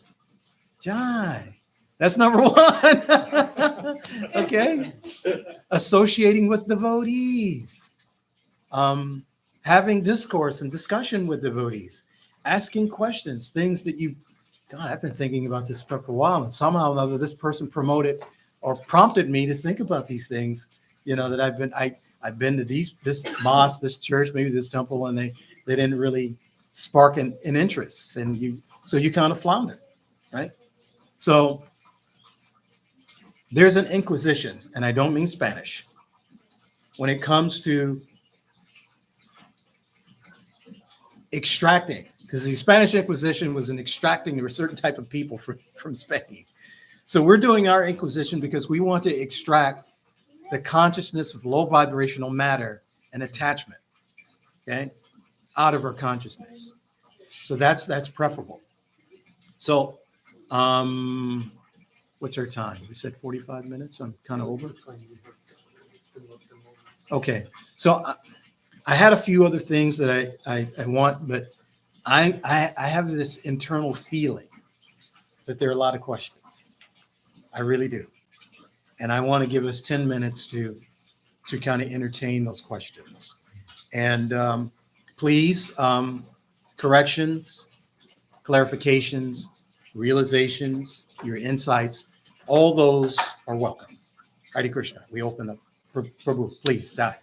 Jai. That's number 1. Okay. Associating with devotees. Having discourse and discussion with devotees. Asking questions, things that I've been thinking about this for a while, and somehow or another, this person promoted or prompted me to think about these things, that I've been to this mosque, this church, maybe this temple, and they didn't really spark an interest. And you kind of flounder, right? So there's an inquisition, and I don't mean Spanish, when it comes to extracting, because the Spanish Inquisition was in extracting a certain type of people from Spain. So we're doing our Inquisition because we want to extract the consciousness of low vibrational matter and attachment, okay, out of our consciousness. So that's preferable. So what's our time? We said 45 minutes. I'm kind of over. Okay. So I had a few other things that I want, but I have this internal feeling that there are a lot of questions. I really do. And I want to give us 10 minutes to kind of entertain those questions. And please, corrections, clarifications, realizations, your insights, all those are welcome. Hare Krishna. We open the Prabhu. Please, Jai.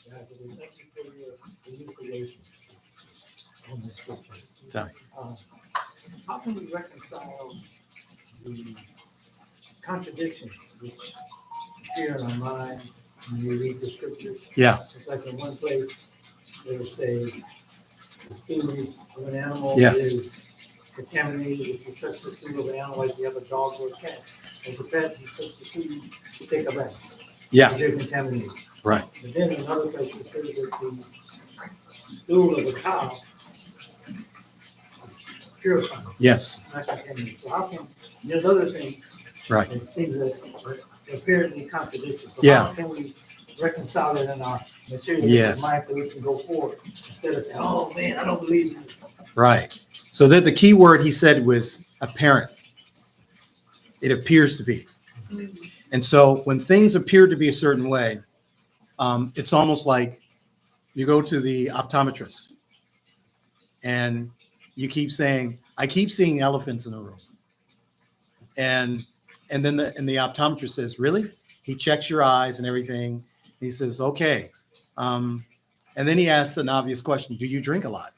Thank you for your elucidation on this scripture. Jai. How can we reconcile the contradictions which appear in our mind when we read the scripture? Yeah. It's like in one place, they would say the stool of an animal Yeah. is contaminated. If you touch the stool of an animal, like you have a dog or a cat, as a pet, you touch the stool, you take a bath. Yeah. They're contaminated. Right. But then in another place, it says that the stool of a cow is purified, Yes. not contaminated. So how can, there's other things Right. that it seems that appear to be contradictory. So Yeah. how can we reconcile it in our material Yes. mind so we can go forward instead of saying, oh man, I don't believe this. Right. So that the key word he said was apparent. It appears to be. And so when things appear to be a certain way, it's almost like you go to the optometrist and you keep saying, I keep seeing elephants in the room. And then the optometrist says, really? He checks your eyes and everything. He says, okay. And then he asks an obvious question, do you drink a lot?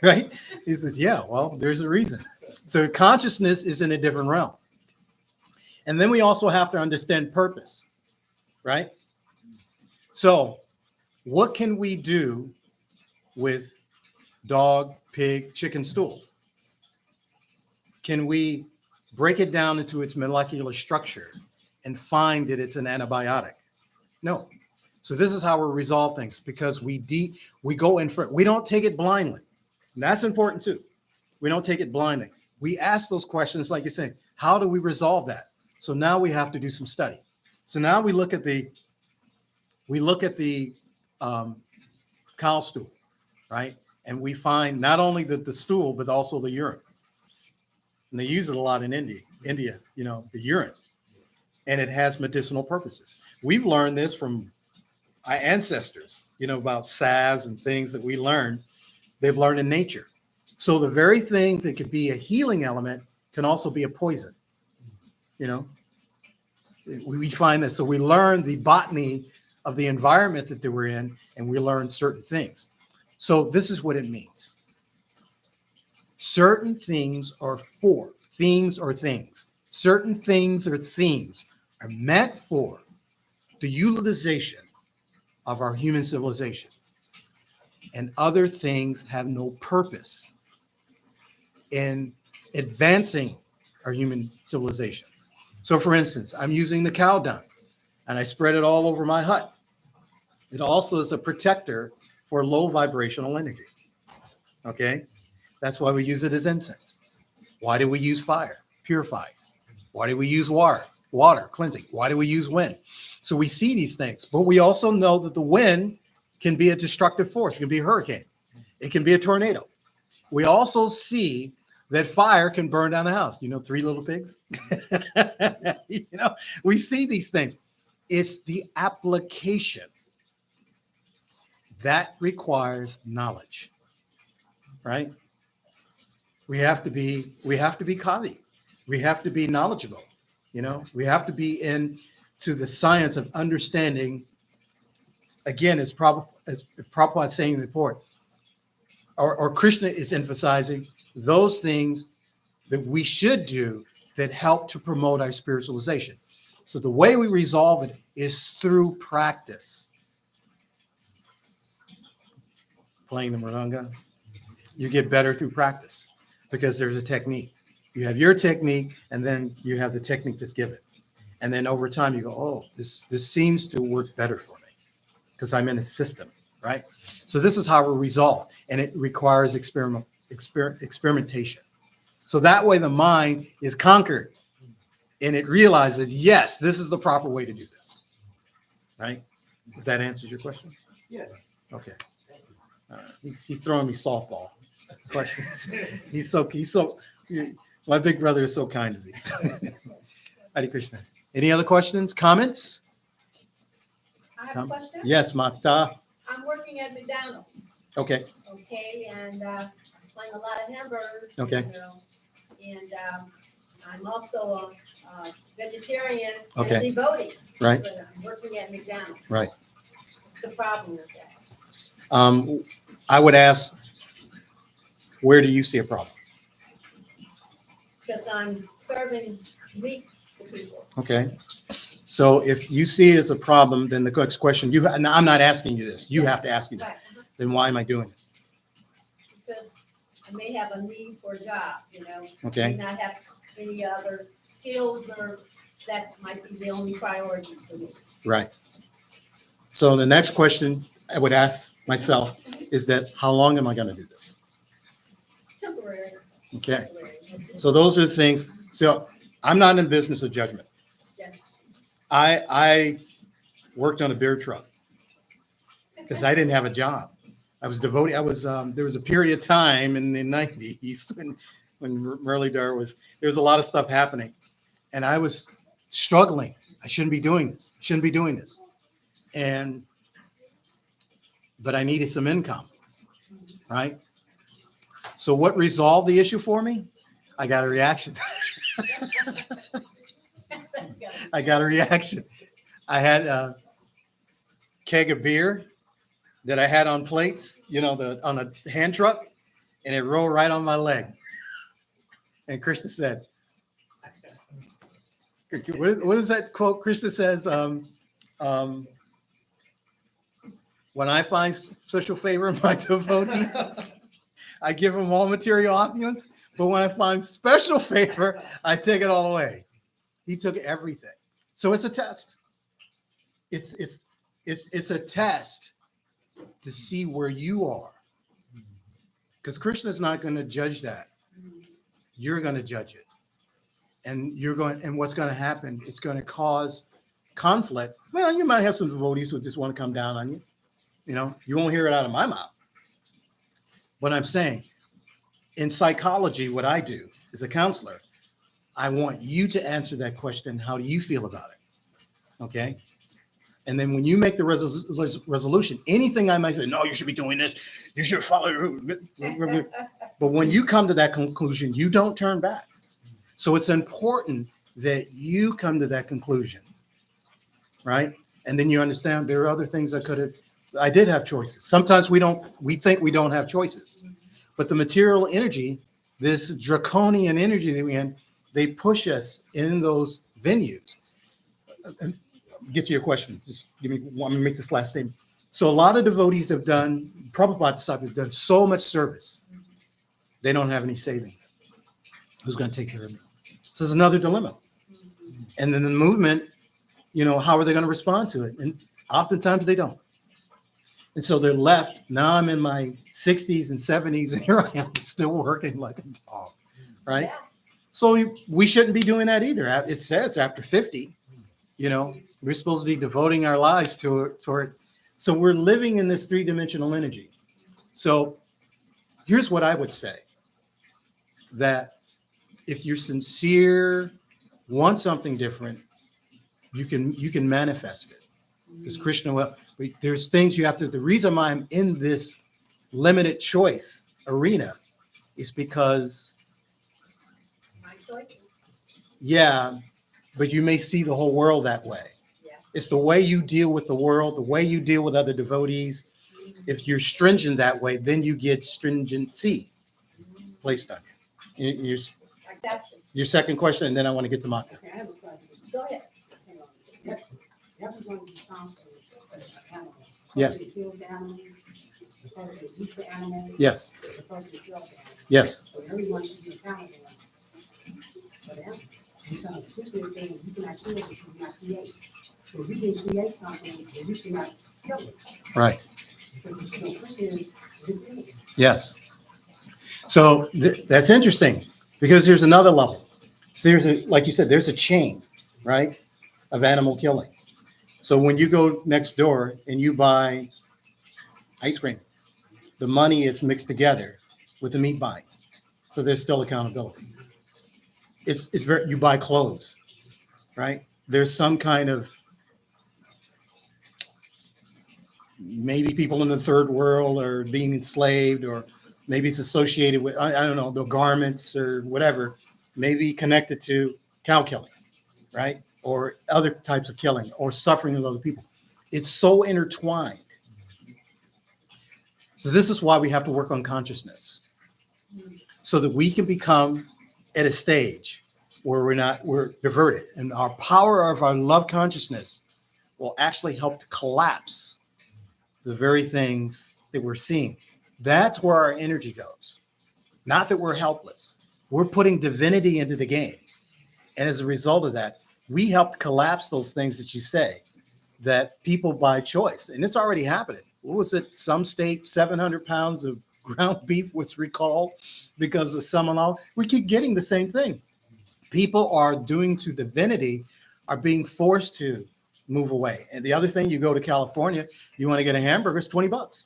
Right? He says, yeah, well, there's a reason. So consciousness is in a different realm. And then we also have to understand purpose, right? So what can we do with dog, pig, chicken stool? Can we break it down into its molecular structure and find that it's an antibiotic? No. So this is how we resolve things, because we go in front. We don't take it blindly. And that's important too. We don't take it blindly. We ask those questions, like you're saying, how do we resolve that? So now we have to do some study. So now we look at the cow stool, right? And we find not only the stool, but also the urine. And they use it a lot in India, the urine. And it has medicinal purposes. We've learned this from our ancestors, about salves and things that we learned. They've learned in nature. So the very thing that could be a healing element can also be a poison. We find that. So we learn the botany of the environment that they were in, and we learn certain things. So this is what it means. Certain things are themes or things. Certain things or themes are meant for the utilization of our human civilization. And other things have no purpose in advancing our human civilization. So for instance, I'm using the cow dung and I spread it all over my hut. It also is a protector for low vibrational energy. Okay? That's why we use it as incense. Why do we use fire? Purify. Why do we use water? Cleansing. Why do we use wind? So we see these things, but we also know that the wind can be a destructive force. It can be a hurricane. It can be a tornado. We also see that fire can burn down the house. Three Little Pigs. We see these things. It's the application that requires knowledge, right? We have to be Kavi. We have to be knowledgeable. We have to be into the science of understanding. Again, as Prabhupada is saying in the report, or Krishna is emphasizing those things that we should do that help to promote our spiritualization. So the way we resolve it is through practice. Playing the mridanga, you get better through practice because there's a technique. You have your technique, and then you have the technique that's given. And then over time you go, oh, this seems to work better for me because I'm in a system, right? So this is how we resolve, and it requires experimentation. So that way the mind is conquered and it realizes, yes, this is the proper way to do this, right? If that answers your question? Yeah. Okay. All right. He's throwing me softball questions. He's so My big brother is so kind to me. Hare Krishna. Any other questions, comments? I have a question. Yes, Mata. I'm working at McDonald's, Okay, okay, and slang a lot of hamburgers. Okay. You know, and I'm also a vegetarian and Okay. a devotee. Right. But I'm working at McDonald's. Right. What's the problem with that? I would ask, where do you see a problem? Because I'm serving meat to people. Okay. So if you see it as a problem, then the next question, and I'm not asking you this, you have to ask me that. Right. Then why am I doing it? Because I may have a need for a job, you know. Okay. May not have any other skills, or that might be the only priority for me. Right. So the next question I would ask myself is that, how long am I going to do this? Temporary. Okay. Temporary. So those are the things. So I'm not in business of judgment. Yes. I worked on a beer truck because I didn't have a job. I was devoted. There was a period of time in the 90s when Muralidhar there was a lot of stuff happening, and I was struggling. I shouldn't be doing this. I shouldn't be doing this. But I needed some income, right? So what resolved the issue for me? I got a reaction. I got a reaction. I had a keg of beer that I had on plates, on a hand truck, and it rolled right on my leg. And Krishna said, what is that quote? Krishna says, when I find special favor in my devotee, I give him all material opulence. But when I find special favor, I take it all away. He took everything. So it's a test. It's a test to see where you are. Because Krishna's not going to judge that. You're going to judge it. And what's going to happen, it's going to cause conflict. Well, you might have some devotees who just want to come down on you. You won't hear it out of my mouth. But I'm saying, in psychology, what I do as a counselor, I want you to answer that question. How do you feel about it? Okay. And then when you make the resolution, anything I might say, no, you should be doing this. You should follow. But when you come to that conclusion, you don't turn back. So it's important that you come to that conclusion, right? And then you understand there are other things I did have choices. Sometimes we think we don't have choices, but the material energy, this draconian energy that we in, they push us in those venues. And get to your question. Just I'm going to make this last statement. So a lot of devotees Prabhupada disciples have done so much service. They don't have any savings. Who's going to take care of them? This is another dilemma. And then the movement, how are they going to respond to it? And oftentimes they don't. And so they're left. Now I'm in my 60s and 70s, and here I am still working like a dog, right? Yeah. So we shouldn't be doing that either. It says after 50, we're supposed to be devoting our lives toward. So we're living in this three-dimensional energy. So here's what I would say, that if you're sincere, want something different, you can manifest it. Because Krishna, there's things you have to. The reason why I'm in this limited choice arena is because, My choices. yeah, but you may see the whole world that way. Yeah. It's the way you deal with the world, the way you deal with other devotees. If you're stringent that way, then you get stringency placed on you. I got you. Your second question, and then I want to get to Mata. Okay, I have a question. Go ahead. Hang on. Everyone's responsible for the animal. Yeah. The person that kills the animal, the person that eats the animal, Yes, the person that kills the animal. yes, So everyone should be accountable for the animal. Because Krishna is saying you cannot kill what you cannot create. So if you didn't create something, then you should not kill it. right. Because Krishna is the creator. Yes. So that's interesting because there's another level. So like you said, there's a chain, right, of animal killing. So when you go next door and you buy ice cream, the money is mixed together with the meat buying. So there's still accountability. it's very, you buy clothes, right? There's some kind of, maybe people in the third world are being enslaved, or maybe it's associated with, I don't know, the garments or whatever, maybe connected to cow killing, right? Or other types of killing or suffering of other people. It's so intertwined. So this is why we have to work on consciousness, so that we can become at a stage where we're diverted, and our power of our love consciousness will actually help to collapse the very things that we're seeing. That's where our energy goes. Not that we're helpless. We're putting divinity into the game. And as a result of that, we help collapse those things that you say, that people by choice, and it's already happening. What was it? Some state, 700 pounds of ground beef was recalled because of salmonella. We keep getting the same thing. People are doing to divinity, are being forced to move away. And the other thing, you go to California, you want to get a hamburger, it's $20.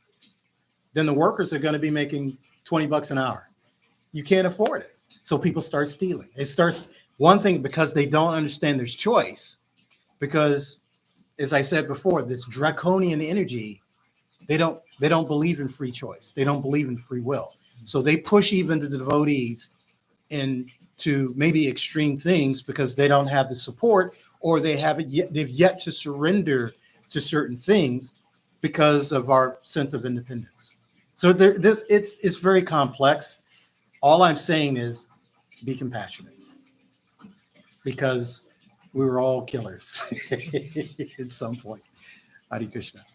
Then the workers are going to be making $20 an hour. You can't afford it. So people start stealing. It starts, one thing, because they don't understand there's choice. Because, as I said before, this draconian energy, they don't believe in free choice. They don't believe in free will. So they push even the devotees into maybe extreme things because they don't have the support, or they've yet to surrender to certain things because of our sense of independence. So it's very complex. All I'm saying is be compassionate, because we were all killers at some point. Hare Krishna.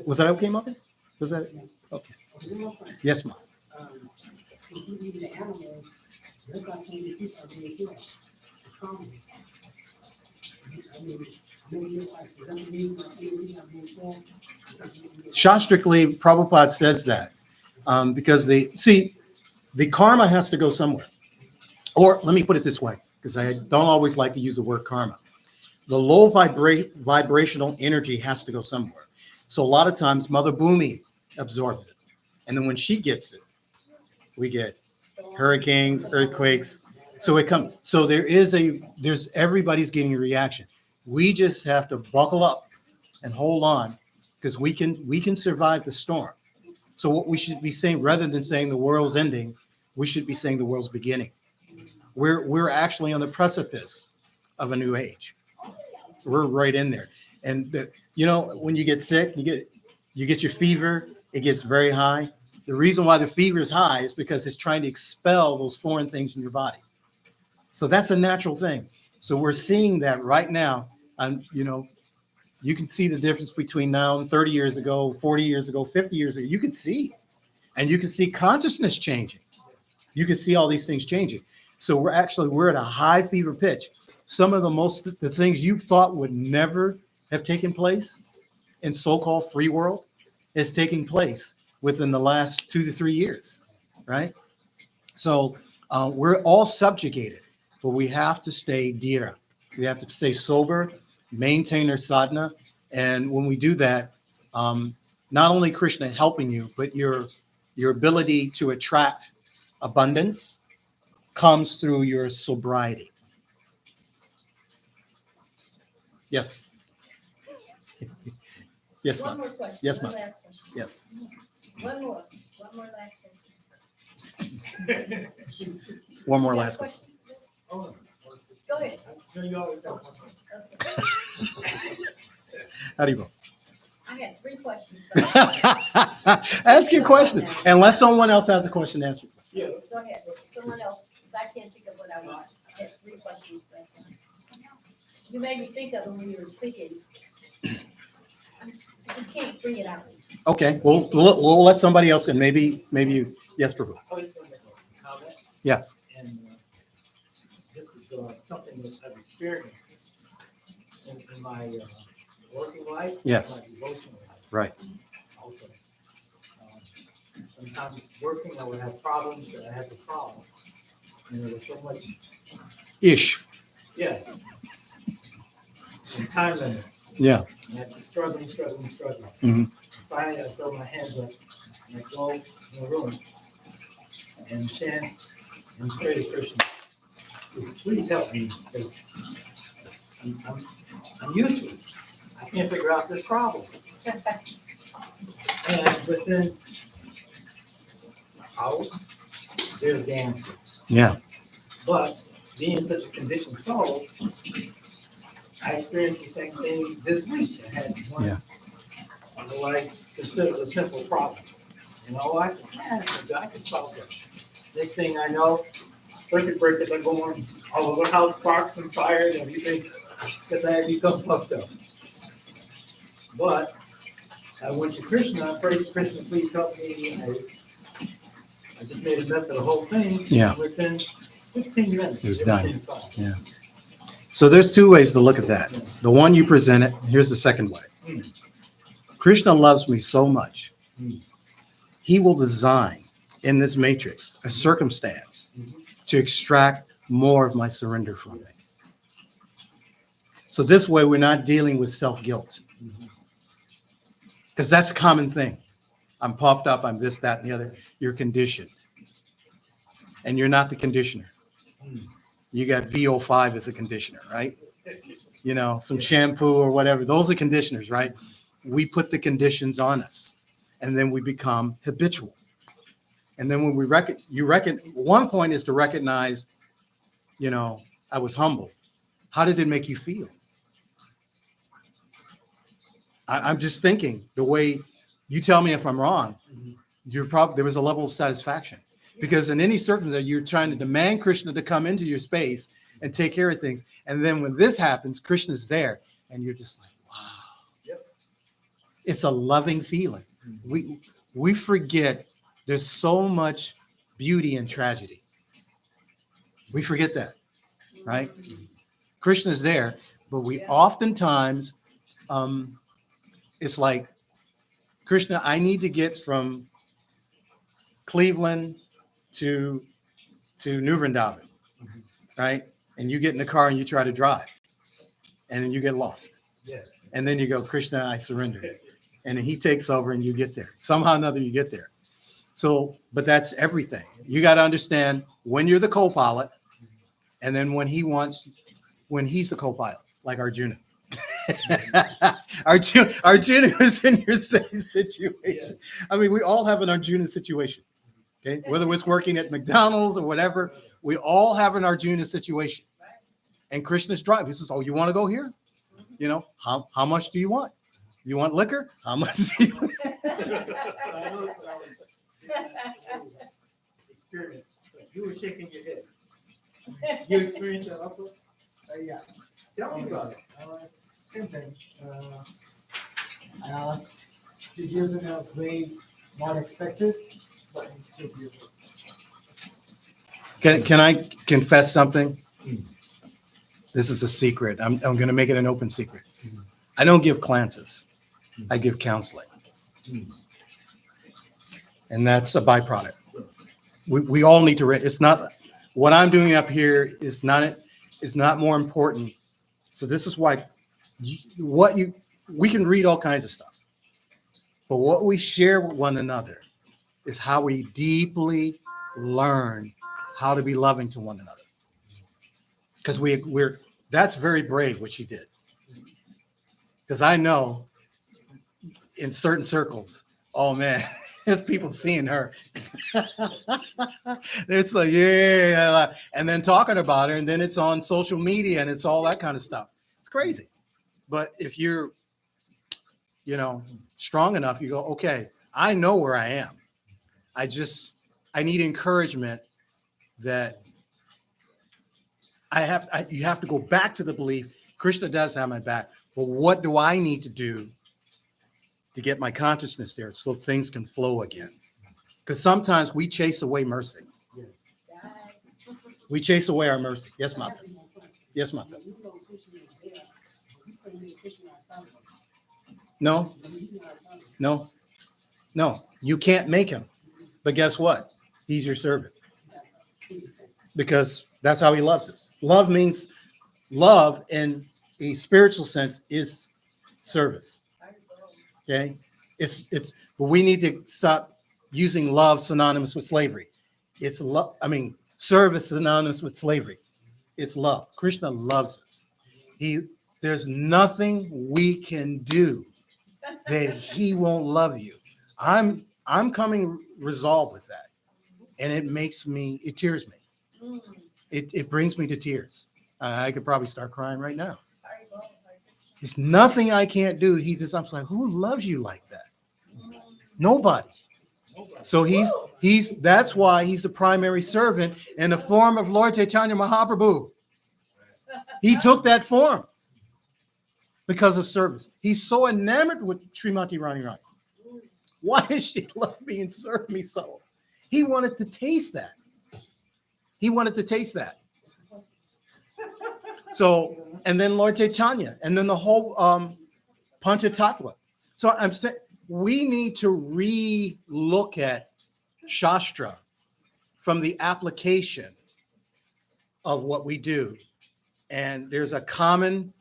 Was that okay, Mother? Was that okay? One more question. Yes, Mom. Since we leave the animals, look how some of the people are being killed. It's common. I mean, maybe your question, doesn't mean that some of these are being killed. Shastrically, Prabhupada says that because the karma has to go somewhere. Or let me put it this way, because I don't always like to use the word karma. The low vibrational energy has to go somewhere. So a lot of times Mother Bhumi absorbs it. And then when she gets it, we get hurricanes, earthquakes. So it comes. So there's everybody's getting a reaction. We just have to buckle up and hold on, because we can survive the storm. So what we should be saying, rather than saying the world's ending, we should be saying the world's beginning. We're actually on the precipice of a new age. We're right in there. And when you get sick, you get your fever, it gets very high. The reason why the fever is high is because it's trying to expel those foreign things in your body. So that's a natural thing. So we're seeing that right now. And you can see the difference between now and 30 years ago, 40 years ago, 50 years ago. You can see, and you can see consciousness changing. You can see all these things changing. So we're at a high fever pitch. Some of the things you thought would never have taken place in so-called free world is taking place within the last 2 to 3 years, right? So we're all subjugated, but we have to stay dhira. We have to stay sober, maintain our sadhana. And when we do that, not only Krishna helping you, but your ability to attract abundance comes through your sobriety. Yes. Yes, One ma'am. more question. Yes, one ma'am. last question. Yes. One more last question. One more You got a last question. Go ahead. You always have one. Okay. How do you vote? I had 3 questions. but- Ask your question. Unless someone else has a question to answer. Yeah. Go ahead. Someone else, because I can't think of what I want. I had 3 questions. but You made me think of them when you were speaking. I just can't bring it out. Okay, we'll let somebody else, and maybe you. Yes, Prabhu. I was going to make a comment, Yes. and this is something that I've experienced in my working life. Yes. My devotional life. Right. Also. Sometimes working, I would have problems that I had to solve. And there was so much, Ish. yeah. And time limits. Yeah. And I'd be struggling. Mhm. Finally, I throw my hands up and I go in the room and chant and pray to Krishna. Please help me, because I'm useless. I can't figure out this problem. And within hour, there's the answer. Yeah. But being such a conditioned soul, I experienced the same thing this week. I had one, Yeah. what I consider a simple problem. You know, I can solve it. Next thing I know, circuit breakers are going, all over the house, sparks and fire and everything, because I had become puffed up. But I went to Krishna, I prayed to Krishna, please help me. I just made a mess of the whole thing. Yeah. Within 15 minutes. It was done. everything's fine. Yeah. So there's two ways to look at that. The one you presented, here's the second way. Krishna loves me so much. He will design in this matrix a circumstance to extract more of my surrender from me. So this way, we're not dealing with self-guilt. Because that's a common thing. I'm puffed up, I'm this, that, and the other. You're conditioned. And you're not the conditioner. You got VO5 as a conditioner, right? You know, some shampoo or whatever. Those are conditioners, right? We put the conditions on us. And then we become habitual. And then when we one point is to recognize, you know, I was humble. How did it make you feel? I'm just thinking the way you tell me if I'm wrong, there was a level of satisfaction. Because in any circumstance, you're trying to demand Krishna to come into your space and take care of things. And then when this happens, Krishna's there and you're just like, wow. Yep. It's a loving feeling. We forget there's so much beauty in tragedy. We forget that, right? Krishna's there, but we oftentimes, it's like, Krishna, I need to get from Cleveland to New Vrindavan, right? And you get in the car and you try to drive, and then you get lost. Yeah. And then you go, Krishna, I surrender. And then he takes over and you get there. Somehow or another, you get there. So, but that's everything. You got to understand when you're the co-pilot, and then when he's the co-pilot, like Arjuna. Arjuna is in your same situation. I mean, we all have an Arjuna situation. Okay, whether it's working at McDonald's or whatever, we all have an Arjuna situation. And Krishna's driving. He says, "Oh, you want to go here? You know, how much do you want? You want liquor? How much do you want?" Experience. You were shaking your head. You experienced that also? Yeah. Tell me about it. Same thing. 2 years ago, way not expected, but it's so beautiful. Can I confess something? This is a secret. I'm going to make it an open secret. I don't give classes. I give counseling. And that's a byproduct. We all need to, it's not, what I'm doing up here is not more important. So this is why we can read all kinds of stuff. But what we share with one another is how we deeply learn how to be loving to one another. Because that's very brave what she did. Because I know in certain circles, oh man, there's people seeing her. It's like, yeah, and then talking about her, and then it's on social media and it's all that kind of stuff. It's crazy. But if you're, strong enough, you go, okay, I know where I am. I need encouragement that you have to go back to the belief Krishna does have my back, but what do I need to do to get my consciousness there so things can flow again? Because sometimes we chase away mercy. We chase away our mercy. Yes, Mata. Yes, Mata. No. You can't make him. But guess what? He's your servant. Because that's how he loves us. Love means, love in a spiritual sense is service. Okay? But we need to stop using love synonymous with slavery. It's love, service synonymous with slavery. It's love. Krishna loves us. There's nothing we can do that he won't love you. I'm coming resolved with that. And it tears me. Mm. It brings me to tears. I could probably start crying right now. Sorry, Bo, sorry. It's nothing I can't do. I'm like, who loves you like that? Nobody. So that's why he's the primary servant in the form of Lord Chaitanya Mahaprabhu. He took that form because of service. He's so enamored with Srimati Rani Rai. Why does she love me and serve me so? He wanted to taste that. He wanted to taste that. So, and then Lord Chaitanya, and then the whole Panchatattva. So I'm saying we need to re-look at Shastra from the application of what we do. And there's a common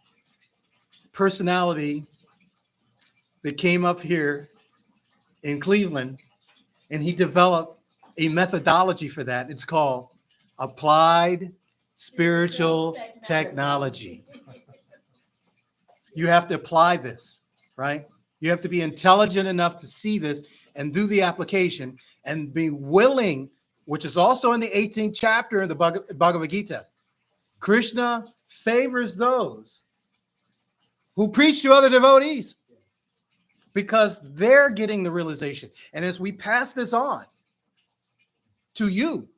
personality that came up here in Cleveland, and he developed a methodology for that. It's called Applied Spiritual Technology. You have to apply this, right? You have to be intelligent enough to see this and do the application and be willing, which is also in the 18th chapter of the Bhagavad Gita. Krishna favors those who preach to other devotees because they're getting the realization. And as we pass this on to you,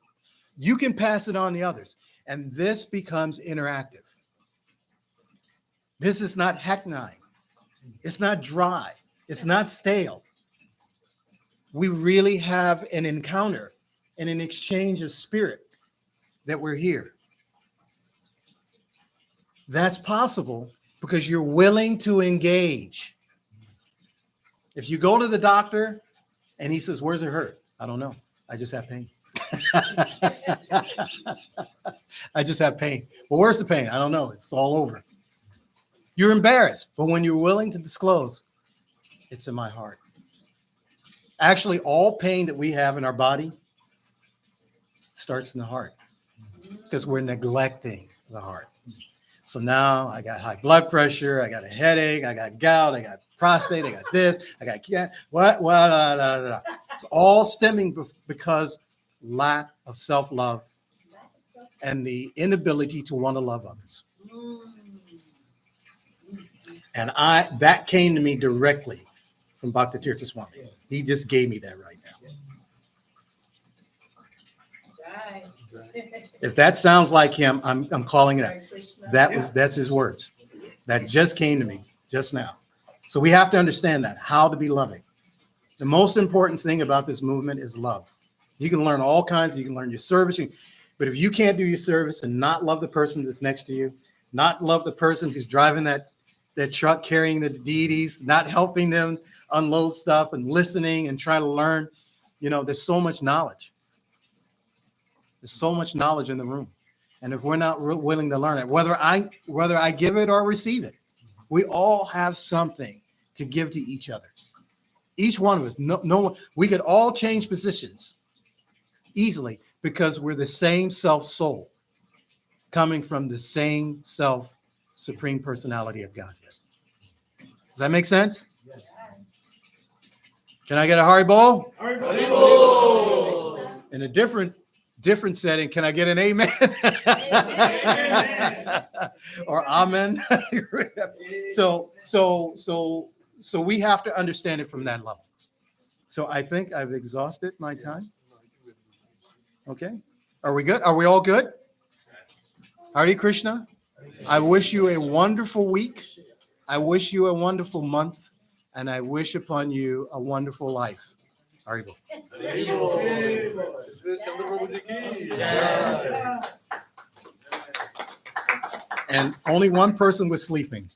you can pass it on to others. And this becomes interactive. This is not hackneying. It's not dry. It's not stale. We really have an encounter and an exchange of spirit that we're here. That's possible because you're willing to engage. If you go to the doctor and he says, "Where's it hurt?" I don't know. I just have pain. I just have pain. Well, where's the pain? I don't know. It's all over. You're embarrassed, but when you're willing to disclose, it's in my heart. Actually, all pain that we have in our body starts in the heart because we're neglecting the heart. So now I got high blood pressure, I got a headache, I got gout, I got prostate, I got this, I got what. It's all stemming because lack of self-love and the inability to want to love others. And that came to me directly from Bhakti Tirtha Swami. He just gave me that right now. Right. If that sounds like him, I'm calling it out. That's his words. That just came to me just now. So we have to understand that, how to be loving. The most important thing about this movement is love. You can learn all kinds, you can learn your service, but if you can't do your service and not love the person that's next to you, not love the person who's driving that truck carrying the deities, not helping them unload stuff and listening and trying to learn, there's so much knowledge. There's so much knowledge in the room. And if we're not willing to learn it, whether I give it or receive it, we all have something to give to each other. Each one of us, no one, we could all change positions easily because we're the same self-soul coming from the same self-supreme personality of Godhead. Does that make sense? Can I get a Haribol? In a different setting, can I get an amen? Or amen? So we have to understand it from that level. So I think I've exhausted my time. Okay. Are we good? Are we all good? Hare Krishna. I wish you a wonderful week. I wish you a wonderful month. And I wish upon you a wonderful life. Haribol. And only one person was sleeping.